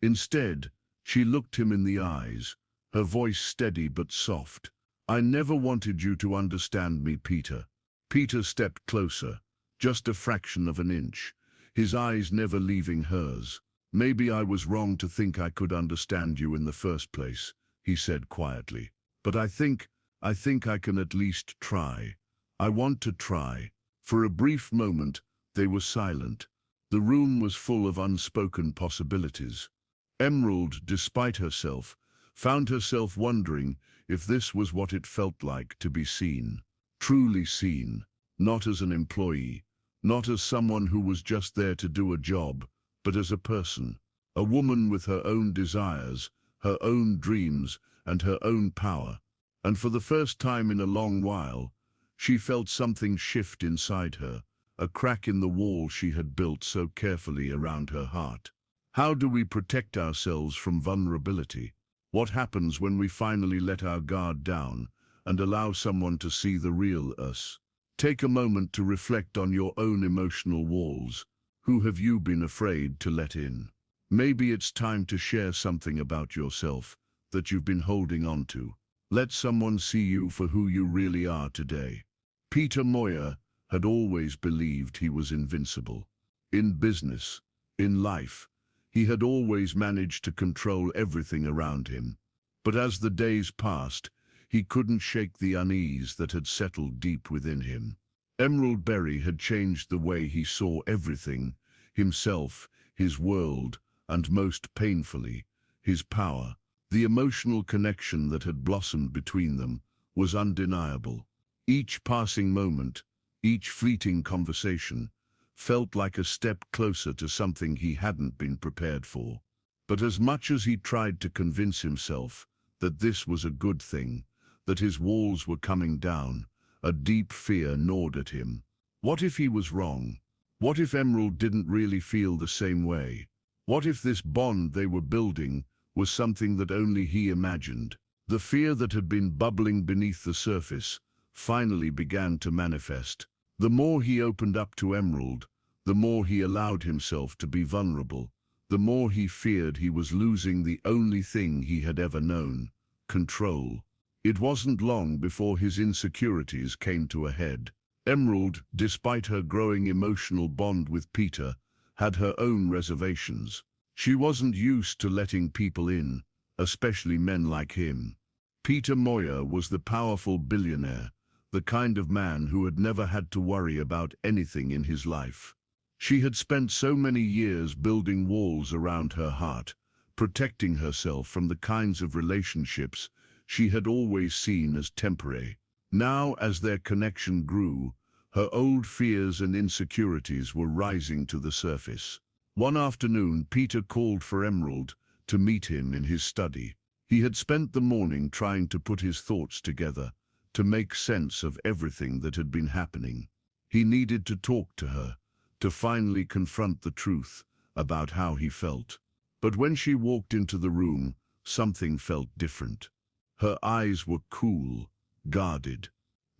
Instead, she looked him in the eyes, her voice steady but soft. "I never wanted you to understand me, Peter." Peter stepped closer, just a fraction of an inch, his eyes never leaving hers. "Maybe I was wrong to think I could understand you in the first place," he said quietly. "But I think I can at least try. I want to try." For a brief moment, they were silent. The room was full of unspoken possibilities. Emerald, despite herself, found herself wondering if this was what it felt like to be seen. Truly seen, not as an employee, not as someone who was just there to do a job, but as a person, a woman with her own desires, her own dreams, and her own power. And for the first time in a long while, she felt something shift inside her, a crack in the wall she had built so carefully around her heart. How do we protect ourselves from vulnerability? What happens when we finally let our guard down and allow someone to see the real us? Take a moment to reflect on your own emotional walls. Who have you been afraid to let in? Maybe it's time to share something about yourself that you've been holding on to. Let someone see you for who you really are today. Peter Moyer had always believed he was invincible. In business, in life, he had always managed to control everything around him. But as the days passed, he couldn't shake the unease that had settled deep within him. Emerald Berry had changed the way he saw everything, himself, his world, and most painfully, his power. The emotional connection that had blossomed between them was undeniable. Each passing moment, each fleeting conversation, felt like a step closer to something he hadn't been prepared for. But as much as he tried to convince himself that this was a good thing, that his walls were coming down, a deep fear gnawed at him. What if he was wrong? What if Emerald didn't really feel the same way? What if this bond they were building was something that only he imagined? The fear that had been bubbling beneath the surface finally began to manifest. The more he opened up to Emerald, the more he allowed himself to be vulnerable, the more he feared he was losing the only thing he had ever known: control. It wasn't long before his insecurities came to a head. Emerald, despite her growing emotional bond with Peter, had her own reservations. She wasn't used to letting people in, especially men like him. Peter Moyer was the powerful billionaire, the kind of man who had never had to worry about anything in his life. She had spent so many years building walls around her heart, protecting herself from the kinds of relationships she had always seen as temporary. Now, as their connection grew, her old fears and insecurities were rising to the surface. One afternoon, Peter called for Emerald to meet him in his study. He had spent the morning trying to put his thoughts together, to make sense of everything that had been happening. He needed to talk to her, to finally confront the truth about how he felt. But when she walked into the room, something felt different. Her eyes were cool, guarded.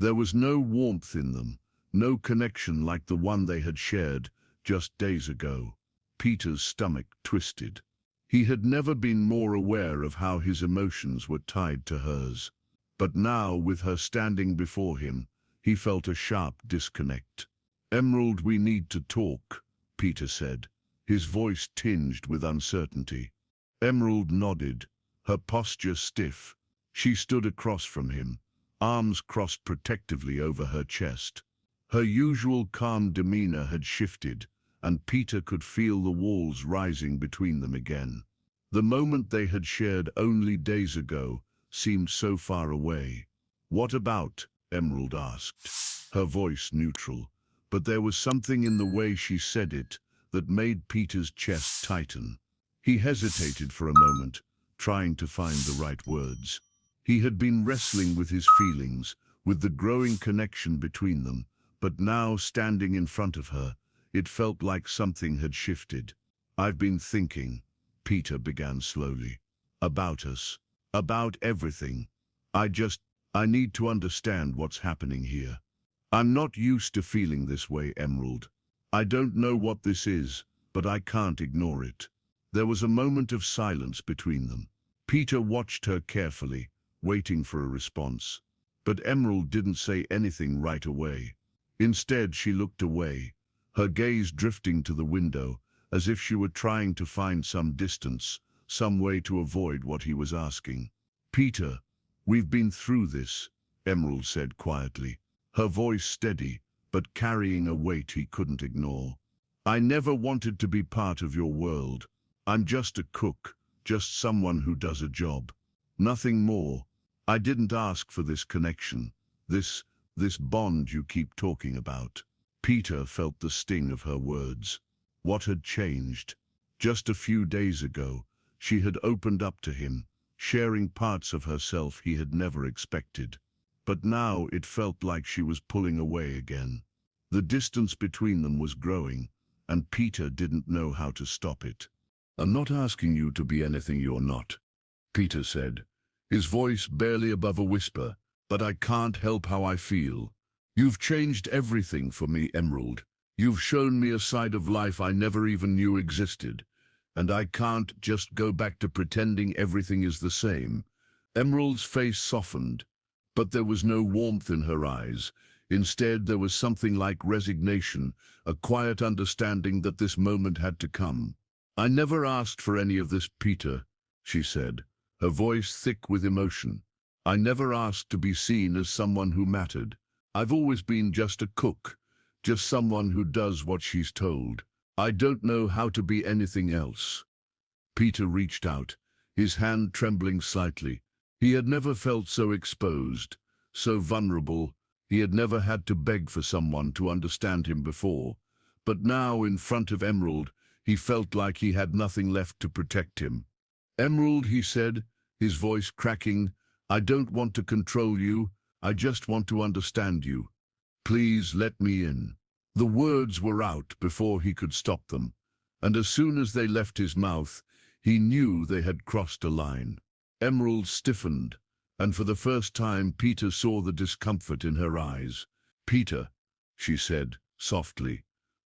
There was no warmth in them, no connection like the one they had shared just days ago. Peter's stomach twisted. He had never been more aware of how his emotions were tied to hers. But now, with her standing before him, he felt a sharp disconnect. "Emerald, we need to talk," Peter said, his voice tinged with uncertainty. Emerald nodded, her posture stiff. She stood across from him, arms crossed protectively over her chest. Her usual calm demeanor had shifted, and Peter could feel the walls rising between them again. The moment they had shared only days ago seemed so far away. "What about?" Emerald asked, her voice neutral, but there was something in the way she said it that made Peter's chest tighten. He hesitated for a moment, trying to find the right words. He had been wrestling with his feelings, with the growing connection between them, but now, standing in front of her, it felt like something had shifted. "I've been thinking," Peter began slowly, "about us, about everything. I need to understand what's happening here. I'm not used to feeling this way, Emerald. I don't know what this is, but I can't ignore it." There was a moment of silence between them. Peter watched her carefully, waiting for a response. But Emerald didn't say anything right away. Instead, she looked away, her gaze drifting to the window, as if she were trying to find some distance, some way to avoid what he was asking. "Peter, we've been through this," Emerald said quietly, her voice steady, but carrying a weight he couldn't ignore. "I never wanted to be part of your world. I'm just a cook, just someone who does a job. Nothing more. I didn't ask for this connection, this bond you keep talking about." Peter felt the sting of her words. What had changed? Just a few days ago, she had opened up to him, sharing parts of herself he had never expected. But now it felt like she was pulling away again. The distance between them was growing, and Peter didn't know how to stop it. "I'm not asking you to be anything you're not," Peter said, his voice barely above a whisper, "but I can't help how I feel. You've changed everything for me, Emerald. You've shown me a side of life I never even knew existed, and I can't just go back to pretending everything is the same." Emerald's face softened, but there was no warmth in her eyes. Instead, there was something like resignation, a quiet understanding that this moment had to come. "I never asked for any of this, Peter," she said, her voice thick with emotion. "I never asked to be seen as someone who mattered. I've always been just a cook, just someone who does what she's told. I don't know how to be anything else." Peter reached out, his hand trembling slightly. He had never felt so exposed, so vulnerable. He had never had to beg for someone to understand him before. But now, in front of Emerald, he felt like he had nothing left to protect him. "Emerald," he said, his voice cracking, "I don't want to control you. I just want to understand you. Please let me in." The words were out before he could stop them, and as soon as they left his mouth, he knew they had crossed a line. Emerald stiffened, and for the first time Peter saw the discomfort in her eyes. "Peter," she said, softly,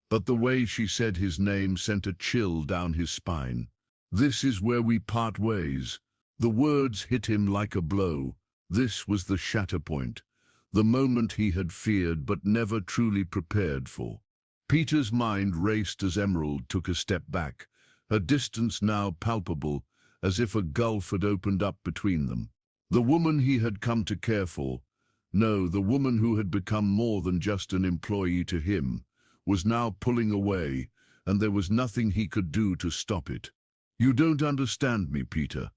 but the way she said his name sent a chill down his spine. "This is where we part ways." The words hit him like a blow. This was the shatter point, the moment he had feared but never truly prepared for. Peter's mind raced as Emerald took a step back, her distance now palpable, as if a gulf had opened up between them. The woman he had come to care for, no, the woman who had become more than just an employee to him, was now pulling away, and there was nothing he could do to stop it. "You don't understand me, Peter,"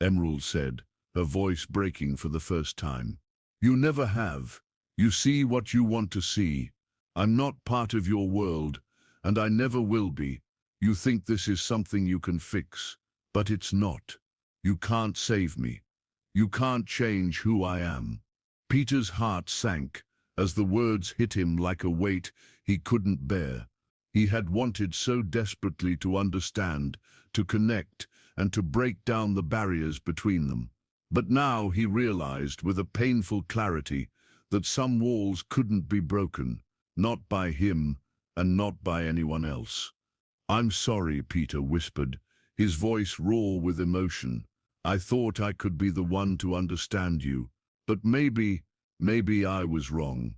Emerald said, her voice breaking for the first time. "You never have. You see what you want to see. I'm not part of your world, and I never will be. You think this is something you can fix, but it's not. You can't save me. You can't change who I am." Peter's heart sank as the words hit him like a weight he couldn't bear. He had wanted so desperately to understand, to connect, and to break down the barriers between them. But now he realized with a painful clarity that some walls couldn't be broken, not by him and not by anyone else. "I'm sorry," Peter whispered, his voice raw with emotion. "I thought I could be the one to understand you, but maybe I was wrong."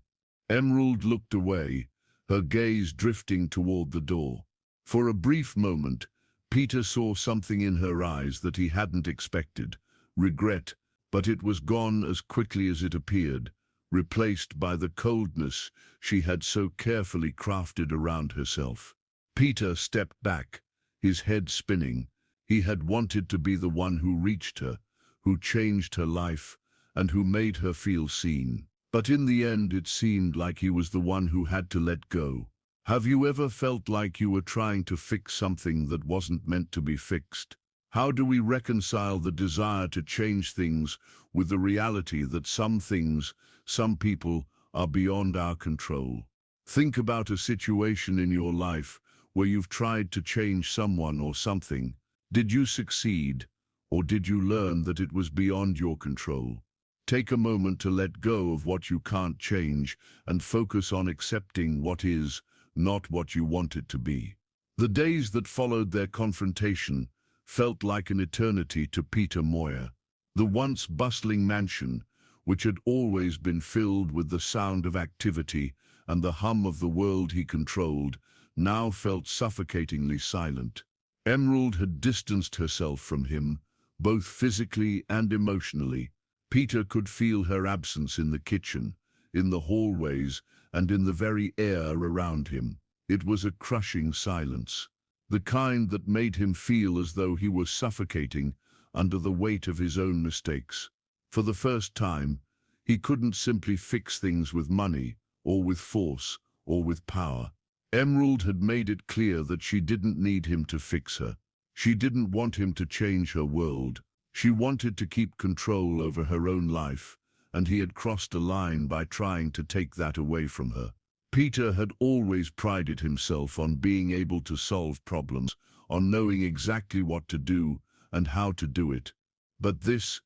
Emerald looked away, her gaze drifting toward the door. For a brief moment, Peter saw something in her eyes that he hadn't expected, regret, but it was gone as quickly as it appeared, replaced by the coldness she had so carefully crafted around herself. Peter stepped back, his head spinning. He had wanted to be the one who reached her, who changed her life, and who made her feel seen. But in the end it seemed like he was the one who had to let go. Have you ever felt like you were trying to fix something that wasn't meant to be fixed? How do we reconcile the desire to change things with the reality that some things, some people, are beyond our control? Think about a situation in your life where you've tried to change someone or something. Did you succeed, or did you learn that it was beyond your control? Take a moment to let go of what you can't change and focus on accepting what is, not what you want it to be. The days that followed their confrontation felt like an eternity to Peter Moyer. The once bustling mansion, which had always been filled with the sound of activity and the hum of the world he controlled, now felt suffocatingly silent. Emerald had distanced herself from him, both physically and emotionally. Peter could feel her absence in the kitchen, in the hallways, and in the very air around him. It was a crushing silence, the kind that made him feel as though he was suffocating under the weight of his own mistakes. For the first time, he couldn't simply fix things with money, or with force, or with power. Emerald had made it clear that she didn't need him to fix her. She didn't want him to change her world. She wanted to keep control over her own life, and he had crossed a line by trying to take that away from her. Peter had always prided himself on being able to solve problems, on knowing exactly what to do and how to do it. But this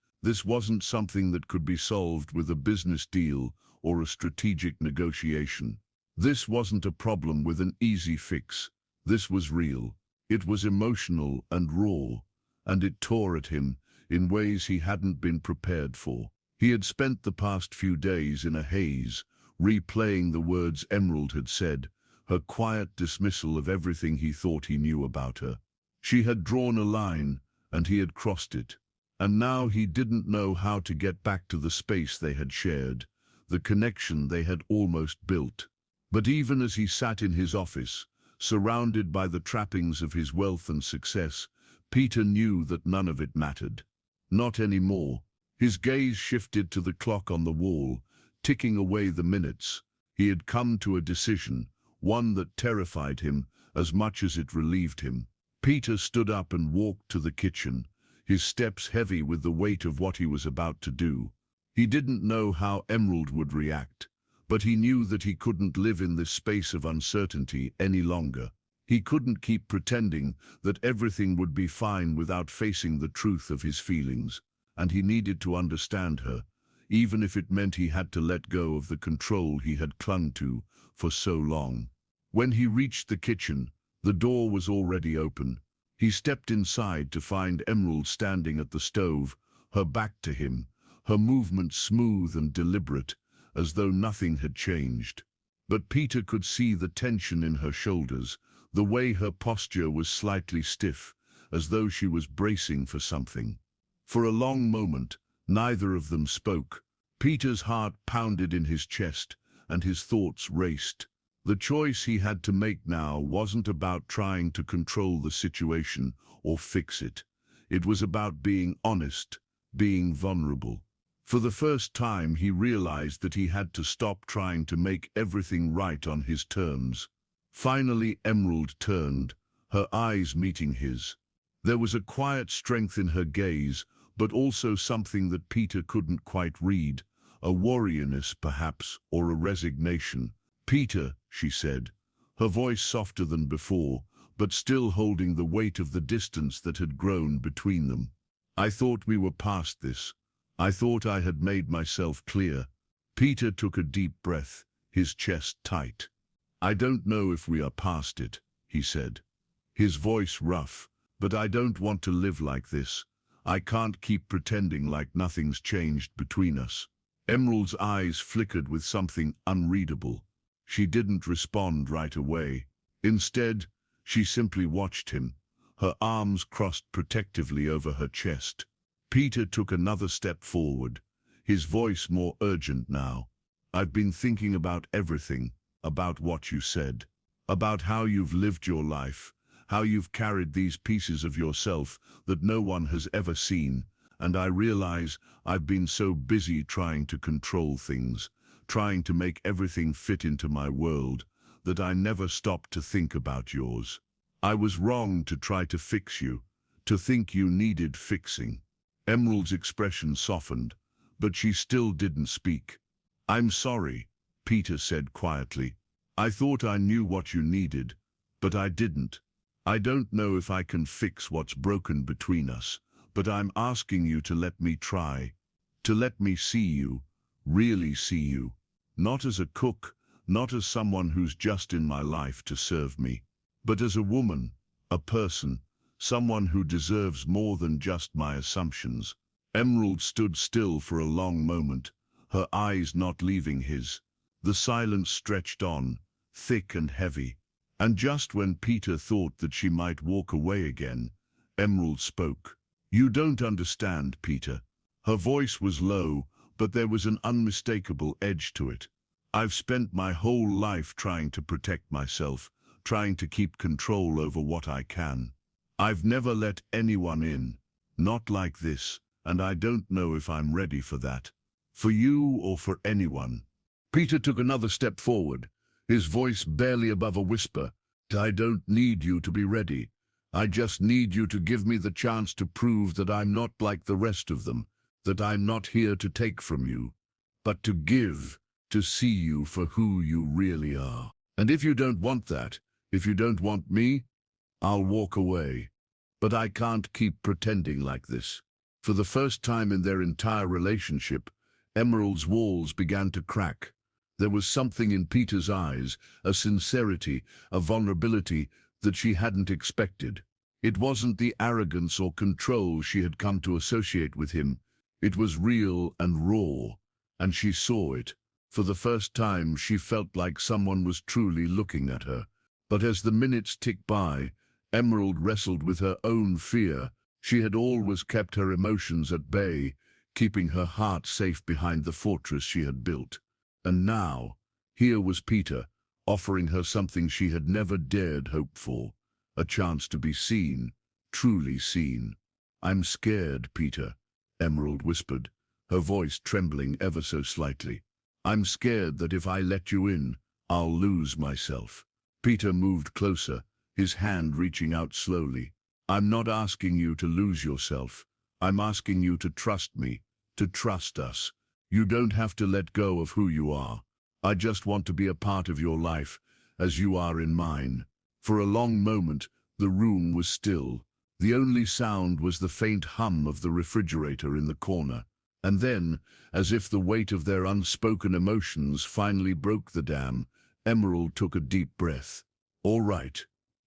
wasn't something that could be solved with a business deal or a strategic negotiation. This wasn't a problem with an easy fix. This was real. It was emotional and raw, and it tore at him in ways he hadn't been prepared for. He had spent the past few days in a haze, replaying the words Emerald had said, her quiet dismissal of everything he thought he knew about her. She had drawn a line, and he had crossed it. And now he didn't know how to get back to the space they had shared, the connection they had almost built. But even as he sat in his office, surrounded by the trappings of his wealth and success, Peter knew that none of it mattered. Not anymore. His gaze shifted to the clock on the wall, ticking away the minutes. He had come to a decision, one that terrified him as much as it relieved him. Peter stood up and walked to the kitchen, his steps heavy with the weight of what he was about to do. He didn't know how Emerald would react, but he knew that he couldn't live in this space of uncertainty any longer. He couldn't keep pretending that everything would be fine without facing the truth of his feelings, and he needed to understand her, even if it meant he had to let go of the control he had clung to for so long. When he reached the kitchen, the door was already open. He stepped inside to find Emerald standing at the stove, her back to him, her movements smooth and deliberate, as though nothing had changed. But Peter could see the tension in her shoulders, the way her posture was slightly stiff, as though she was bracing for something. For a long moment, neither of them spoke. Peter's heart pounded in his chest, and his thoughts raced. The choice he had to make now wasn't about trying to control the situation or fix it. It was about being honest, being vulnerable. For the first time, he realized that he had to stop trying to make everything right on his terms. Finally, Emerald turned, her eyes meeting his. There was a quiet strength in her gaze, but also something that Peter couldn't quite read, a warrioriness perhaps, or a resignation. "Peter," she said, her voice softer than before, but still holding the weight of the distance that had grown between them. "I thought we were past this. I thought I had made myself clear." Peter took a deep breath, his chest tight. "I don't know if we are past it," he said, his voice rough, "but I don't want to live like this. I can't keep pretending like nothing's changed between us." Emerald's eyes flickered with something unreadable. She didn't respond right away. Instead, she simply watched him, her arms crossed protectively over her chest. Peter took another step forward, his voice more urgent now. "I've been thinking about everything, about what you said, about how you've lived your life, how you've carried these pieces of yourself that no one has ever seen, and I realize I've been so busy trying to control things, trying to make everything fit into my world, that I never stopped to think about yours. I was wrong to try to fix you, to think you needed fixing." Emerald's expression softened, but she still didn't speak. "I'm sorry," Peter said quietly. "I thought I knew what you needed, but I didn't. I don't know if I can fix what's broken between us, but I'm asking you to let me try, to let me see you, really see you. Not as a cook, not as someone who's just in my life to serve me, but as a woman, a person, someone who deserves more than just my assumptions." Emerald stood still for a long moment, her eyes not leaving his. The silence stretched on, thick and heavy. And just when Peter thought that she might walk away again, Emerald spoke. "You don't understand, Peter." Her voice was low, but there was an unmistakable edge to it. "I've spent my whole life trying to protect myself, trying to keep control over what I can. I've never let anyone in, not like this, and I don't know if I'm ready for that, for you or for anyone." Peter took another step forward, his voice barely above a whisper. "I don't need you to be ready. I just need you to give me the chance to prove that I'm not like the rest of them, that I'm not here to take from you, but to give, to see you for who you really are. And if you don't want that, if you don't want me, I'll walk away. But I can't keep pretending like this. For the first time in their entire relationship, Emerald's walls began to crack. There was something in Peter's eyes, a sincerity, a vulnerability that she hadn't expected. It wasn't the arrogance or control she had come to associate with him. It was real and raw, and she saw it. For the first time, she felt like someone was truly looking at her. But as the minutes ticked by, Emerald wrestled with her own fear. She had always kept her emotions at bay, keeping her heart safe behind the fortress she had built. And now, here was Peter, offering her something she had never dared hope for, a chance to be seen, truly seen. "I'm scared, Peter," Emerald whispered, her voice trembling ever so slightly. "I'm scared that if I let you in, I'll lose myself." Peter moved closer, his hand reaching out slowly. "I'm not asking you to lose yourself. I'm asking you to trust me, to trust us. You don't have to let go of who you are. I just want to be a part of your life, as you are in mine." For a long moment, the room was still. The only sound was the faint hum of the refrigerator in the corner. And then, as if the weight of their unspoken emotions finally broke the dam, Emerald took a deep breath. "All right."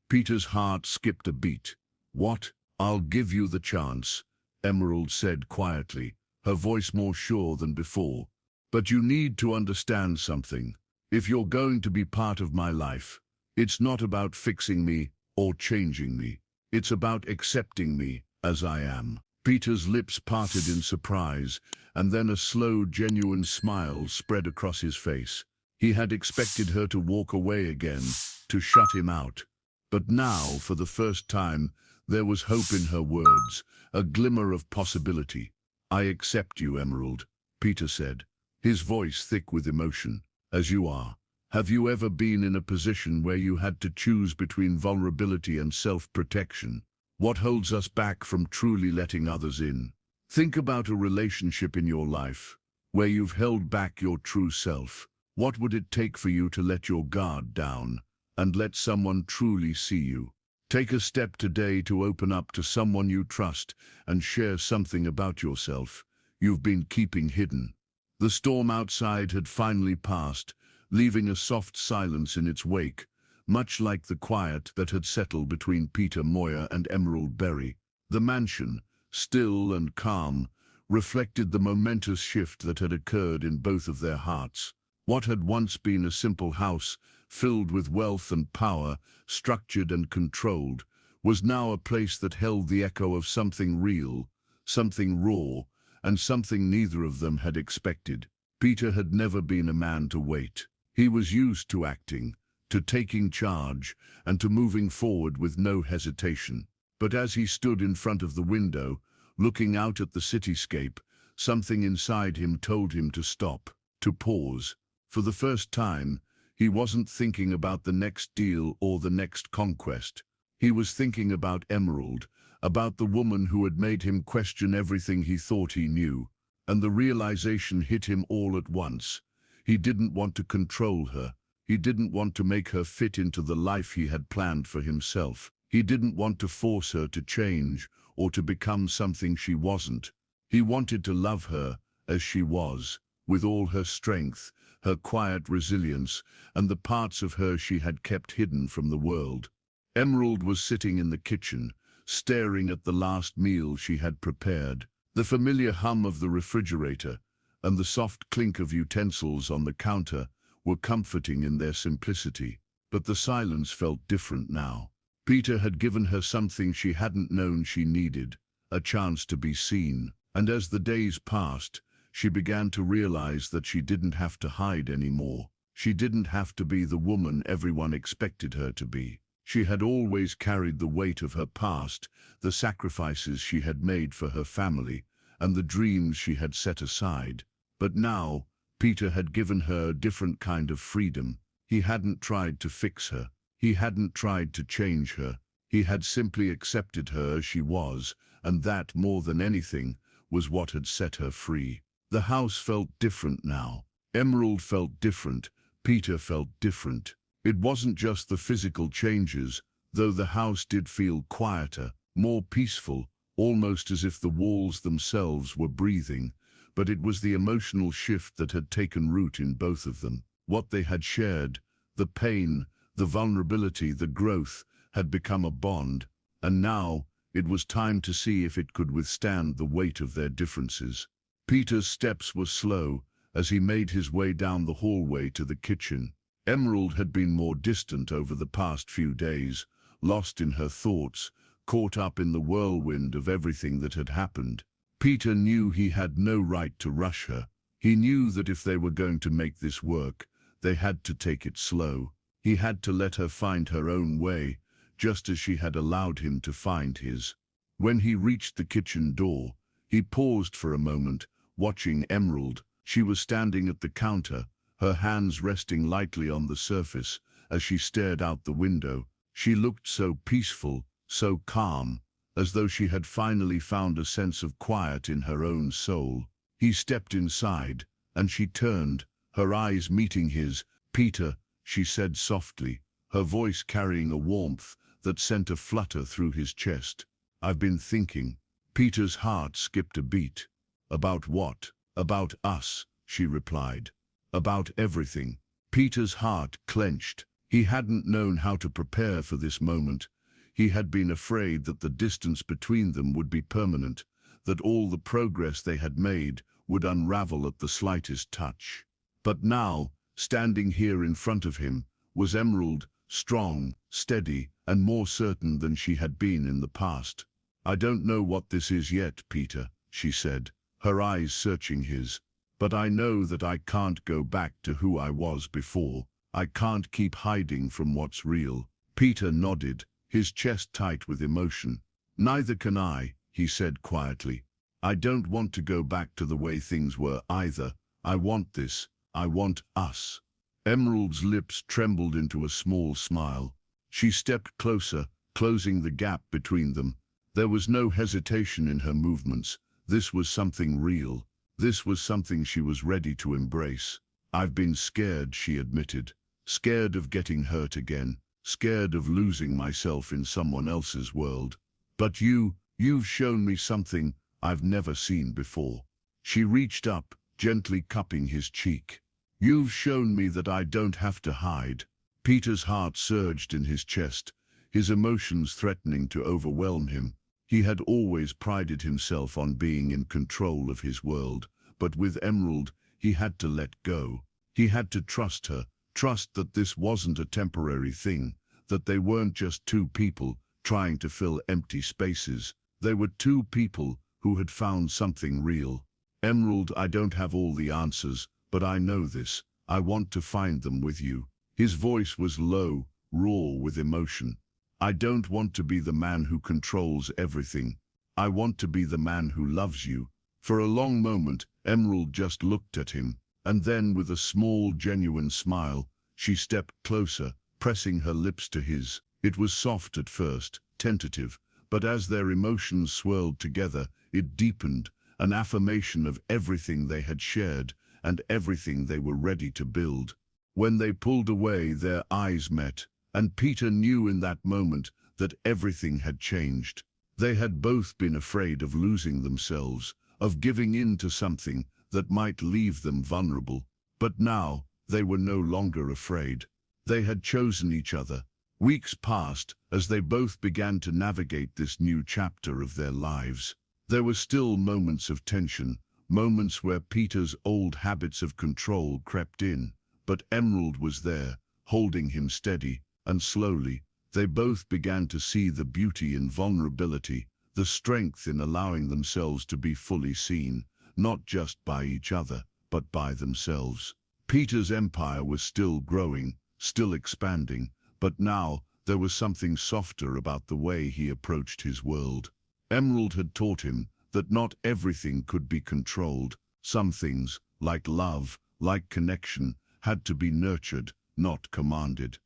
Peter's heart skipped a beat. "What? I'll give you the chance," Emerald said quietly, her voice more sure than before. "But you need to understand something. If you're going to be part of my life, it's not about fixing me or changing me. It's about accepting me as I am." Peter's lips parted in surprise, and then a slow, genuine smile spread across his face. He had expected her to walk away again, to shut him out. But now, for the first time, there was hope in her words, a glimmer of possibility. "I accept you, Emerald," Peter said, his voice thick with emotion, "as you are. Have you ever been in a position where you had to choose between vulnerability and self-protection? What holds us back from truly letting others in? Think about a relationship in your life where you've held back your true self. What would it take for you to let your guard down and let someone truly see you? Take a step today to open up to someone you trust and share something about yourself you've been keeping hidden." The storm outside had finally passed, leaving a soft silence in its wake, much like the quiet that had settled between Peter Moyer and Emerald Berry. The mansion, still and calm, reflected the momentous shift that had occurred in both of their hearts. What had once been a simple house, filled with wealth and power, structured and controlled, was now a place that held the echo of something real, something raw, and something neither of them had expected. Peter had never been a man to wait. He was used to acting, to taking charge, and to moving forward with no hesitation. But as he stood in front of the window, looking out at the cityscape, something inside him told him to stop, to pause. For the first time, he wasn't thinking about the next deal or the next conquest. He was thinking about Emerald, about the woman who had made him question everything he thought he knew. And the realization hit him all at once. He didn't want to control her. He didn't want to make her fit into the life he had planned for himself. He didn't want to force her to change or to become something she wasn't. He wanted to love her as she was, with all her strength, her quiet resilience, and the parts of her she had kept hidden from the world. Emerald was sitting in the kitchen, staring at the last meal she had prepared. The familiar hum of the refrigerator and the soft clink of utensils on the counter were comforting in their simplicity, but the silence felt different now. Peter had given her something she hadn't known she needed, a chance to be seen. And as the days passed, she began to realize that she didn't have to hide anymore. She didn't have to be the woman everyone expected her to be. She had always carried the weight of her past, the sacrifices she had made for her family, and the dreams she had set aside. But now, Peter had given her a different kind of freedom. He hadn't tried to fix her. He hadn't tried to change her. He had simply accepted her as she was, and that, more than anything, was what had set her free. The house felt different now. Emerald felt different. Peter felt different. It wasn't just the physical changes, though the house did feel quieter, more peaceful, almost as if the walls themselves were breathing, but it was the emotional shift that had taken root in both of them. What they had shared, the pain, the vulnerability, the growth, had become a bond, and now it was time to see if it could withstand the weight of their differences. Peter's steps were slow as he made his way down the hallway to the kitchen. Emerald had been more distant over the past few days, lost in her thoughts, caught up in the whirlwind of everything that had happened. Peter knew he had no right to rush her. He knew that if they were going to make this work, they had to take it slow. He had to let her find her own way, just as she had allowed him to find his. When he reached the kitchen door, he paused for a moment, watching Emerald. She was standing at the counter, her hands resting lightly on the surface as she stared out the window. She looked so peaceful, so calm, as though she had finally found a sense of quiet in her own soul. He stepped inside, and she turned, her eyes meeting his. "Peter," she said softly, her voice carrying a warmth that sent a flutter through his chest. "I've been thinking." Peter's heart skipped a beat. "About what?" "About us," she replied. "About everything." Peter's heart clenched. He hadn't known how to prepare for this moment. He had been afraid that the distance between them would be permanent, that all the progress they had made would unravel at the slightest touch. But now, standing here in front of him, was Emerald, strong, steady, and more certain than she had been in the past. "I don't know what this is yet, Peter," she said, her eyes searching his. "But I know that I can't go back to who I was before. I can't keep hiding from what's real." Peter nodded, his chest tight with emotion. "Neither can I," he said quietly. "I don't want to go back to the way things were either. I want this. I want us." Emerald's lips trembled into a small smile. She stepped closer, closing the gap between them. There was no hesitation in her movements. This was something real. This was something she was ready to embrace. "I've been scared," she admitted. "Scared of getting hurt again. Scared of losing myself in someone else's world. But you've shown me something I've never seen before." She reached up, gently cupping his cheek. "You've shown me that I don't have to hide." Peter's heart surged in his chest, his emotions threatening to overwhelm him. He had always prided himself on being in control of his world, but with Emerald, he had to let go. He had to trust her, trust that this wasn't a temporary thing, that they weren't just two people trying to fill empty spaces. They were two people who had found something real. "Emerald, I don't have all the answers, but I know this. I want to find them with you." His voice was low, raw with emotion. "I don't want to be the man who controls everything. I want to be the man who loves you." For a long moment, Emerald just looked at him, and then with a small, genuine smile, she stepped closer, pressing her lips to his. It was soft at first, tentative, but as their emotions swirled together, it deepened, an affirmation of everything they had shared and everything they were ready to build. When they pulled away, their eyes met, and Peter knew in that moment that everything had changed. They had both been afraid of losing themselves, of giving in to something that might leave them vulnerable. But now, they were no longer afraid. They had chosen each other. Weeks passed as they both began to navigate this new chapter of their lives. There were still moments of tension, moments where Peter's old habits of control crept in, but Emerald was there, holding him steady, and slowly, they both began to see the beauty in vulnerability, the strength in allowing themselves to be fully seen, not just by each other, but by themselves. Peter's empire was still growing, still expanding, but now there was something softer about the way he approached his world. Emerald had taught him that not everything could be controlled. Some things, like love, like connection, had to be nurtured, not commanded.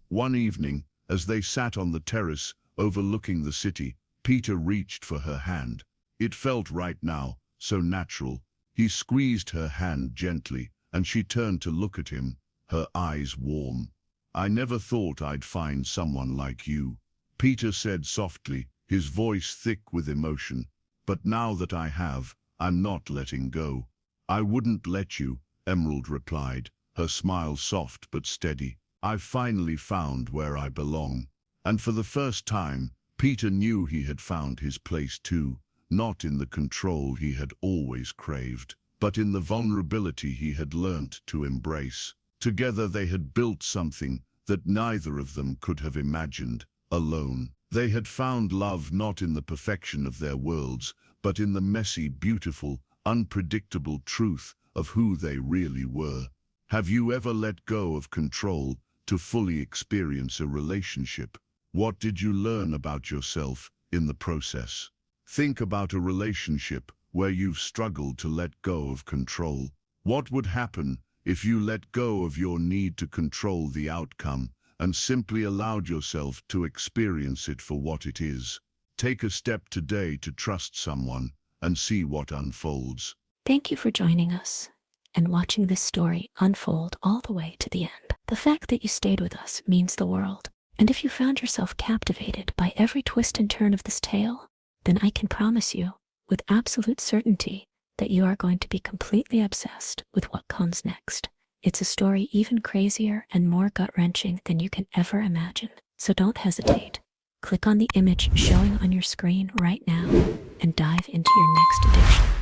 One evening, as they sat on the terrace, overlooking the city. Peter reached for her hand. It felt right now, so natural. He squeezed her hand gently, and she turned to look at him, her eyes warm. "I never thought I'd find someone like you," Peter said softly, his voice thick with emotion. "But now that I have, I'm not letting go." "I wouldn't let you," Emerald replied, her smile soft but steady. "I've finally found where I belong." And for the first time, Peter knew he had found his place too, not in the control he had always craved, but in the vulnerability he had learnt to embrace. Together they had built something that neither of them could have imagined, alone. They had found love not in the perfection of their worlds, but in the messy, beautiful, unpredictable truth of who they really were. Have you ever let go of control to fully experience a relationship? What did you learn about yourself in the process? Think about a relationship where you've struggled to let go of control. What would happen if you let go of your need to control the outcome and simply allowed yourself to experience it for what it is? Take a step today to trust someone and see what unfolds. Thank you for joining us and watching this story unfold all the way to the end. The fact that you stayed with us means the world. And if you found yourself captivated by every twist and turn of this tale, then I can promise you, with absolute certainty, that you are going to be completely obsessed with what comes next. It's a story even crazier and more gut-wrenching than you can ever imagine. So don't hesitate. Click on the image showing on your screen right now and dive into your next edition.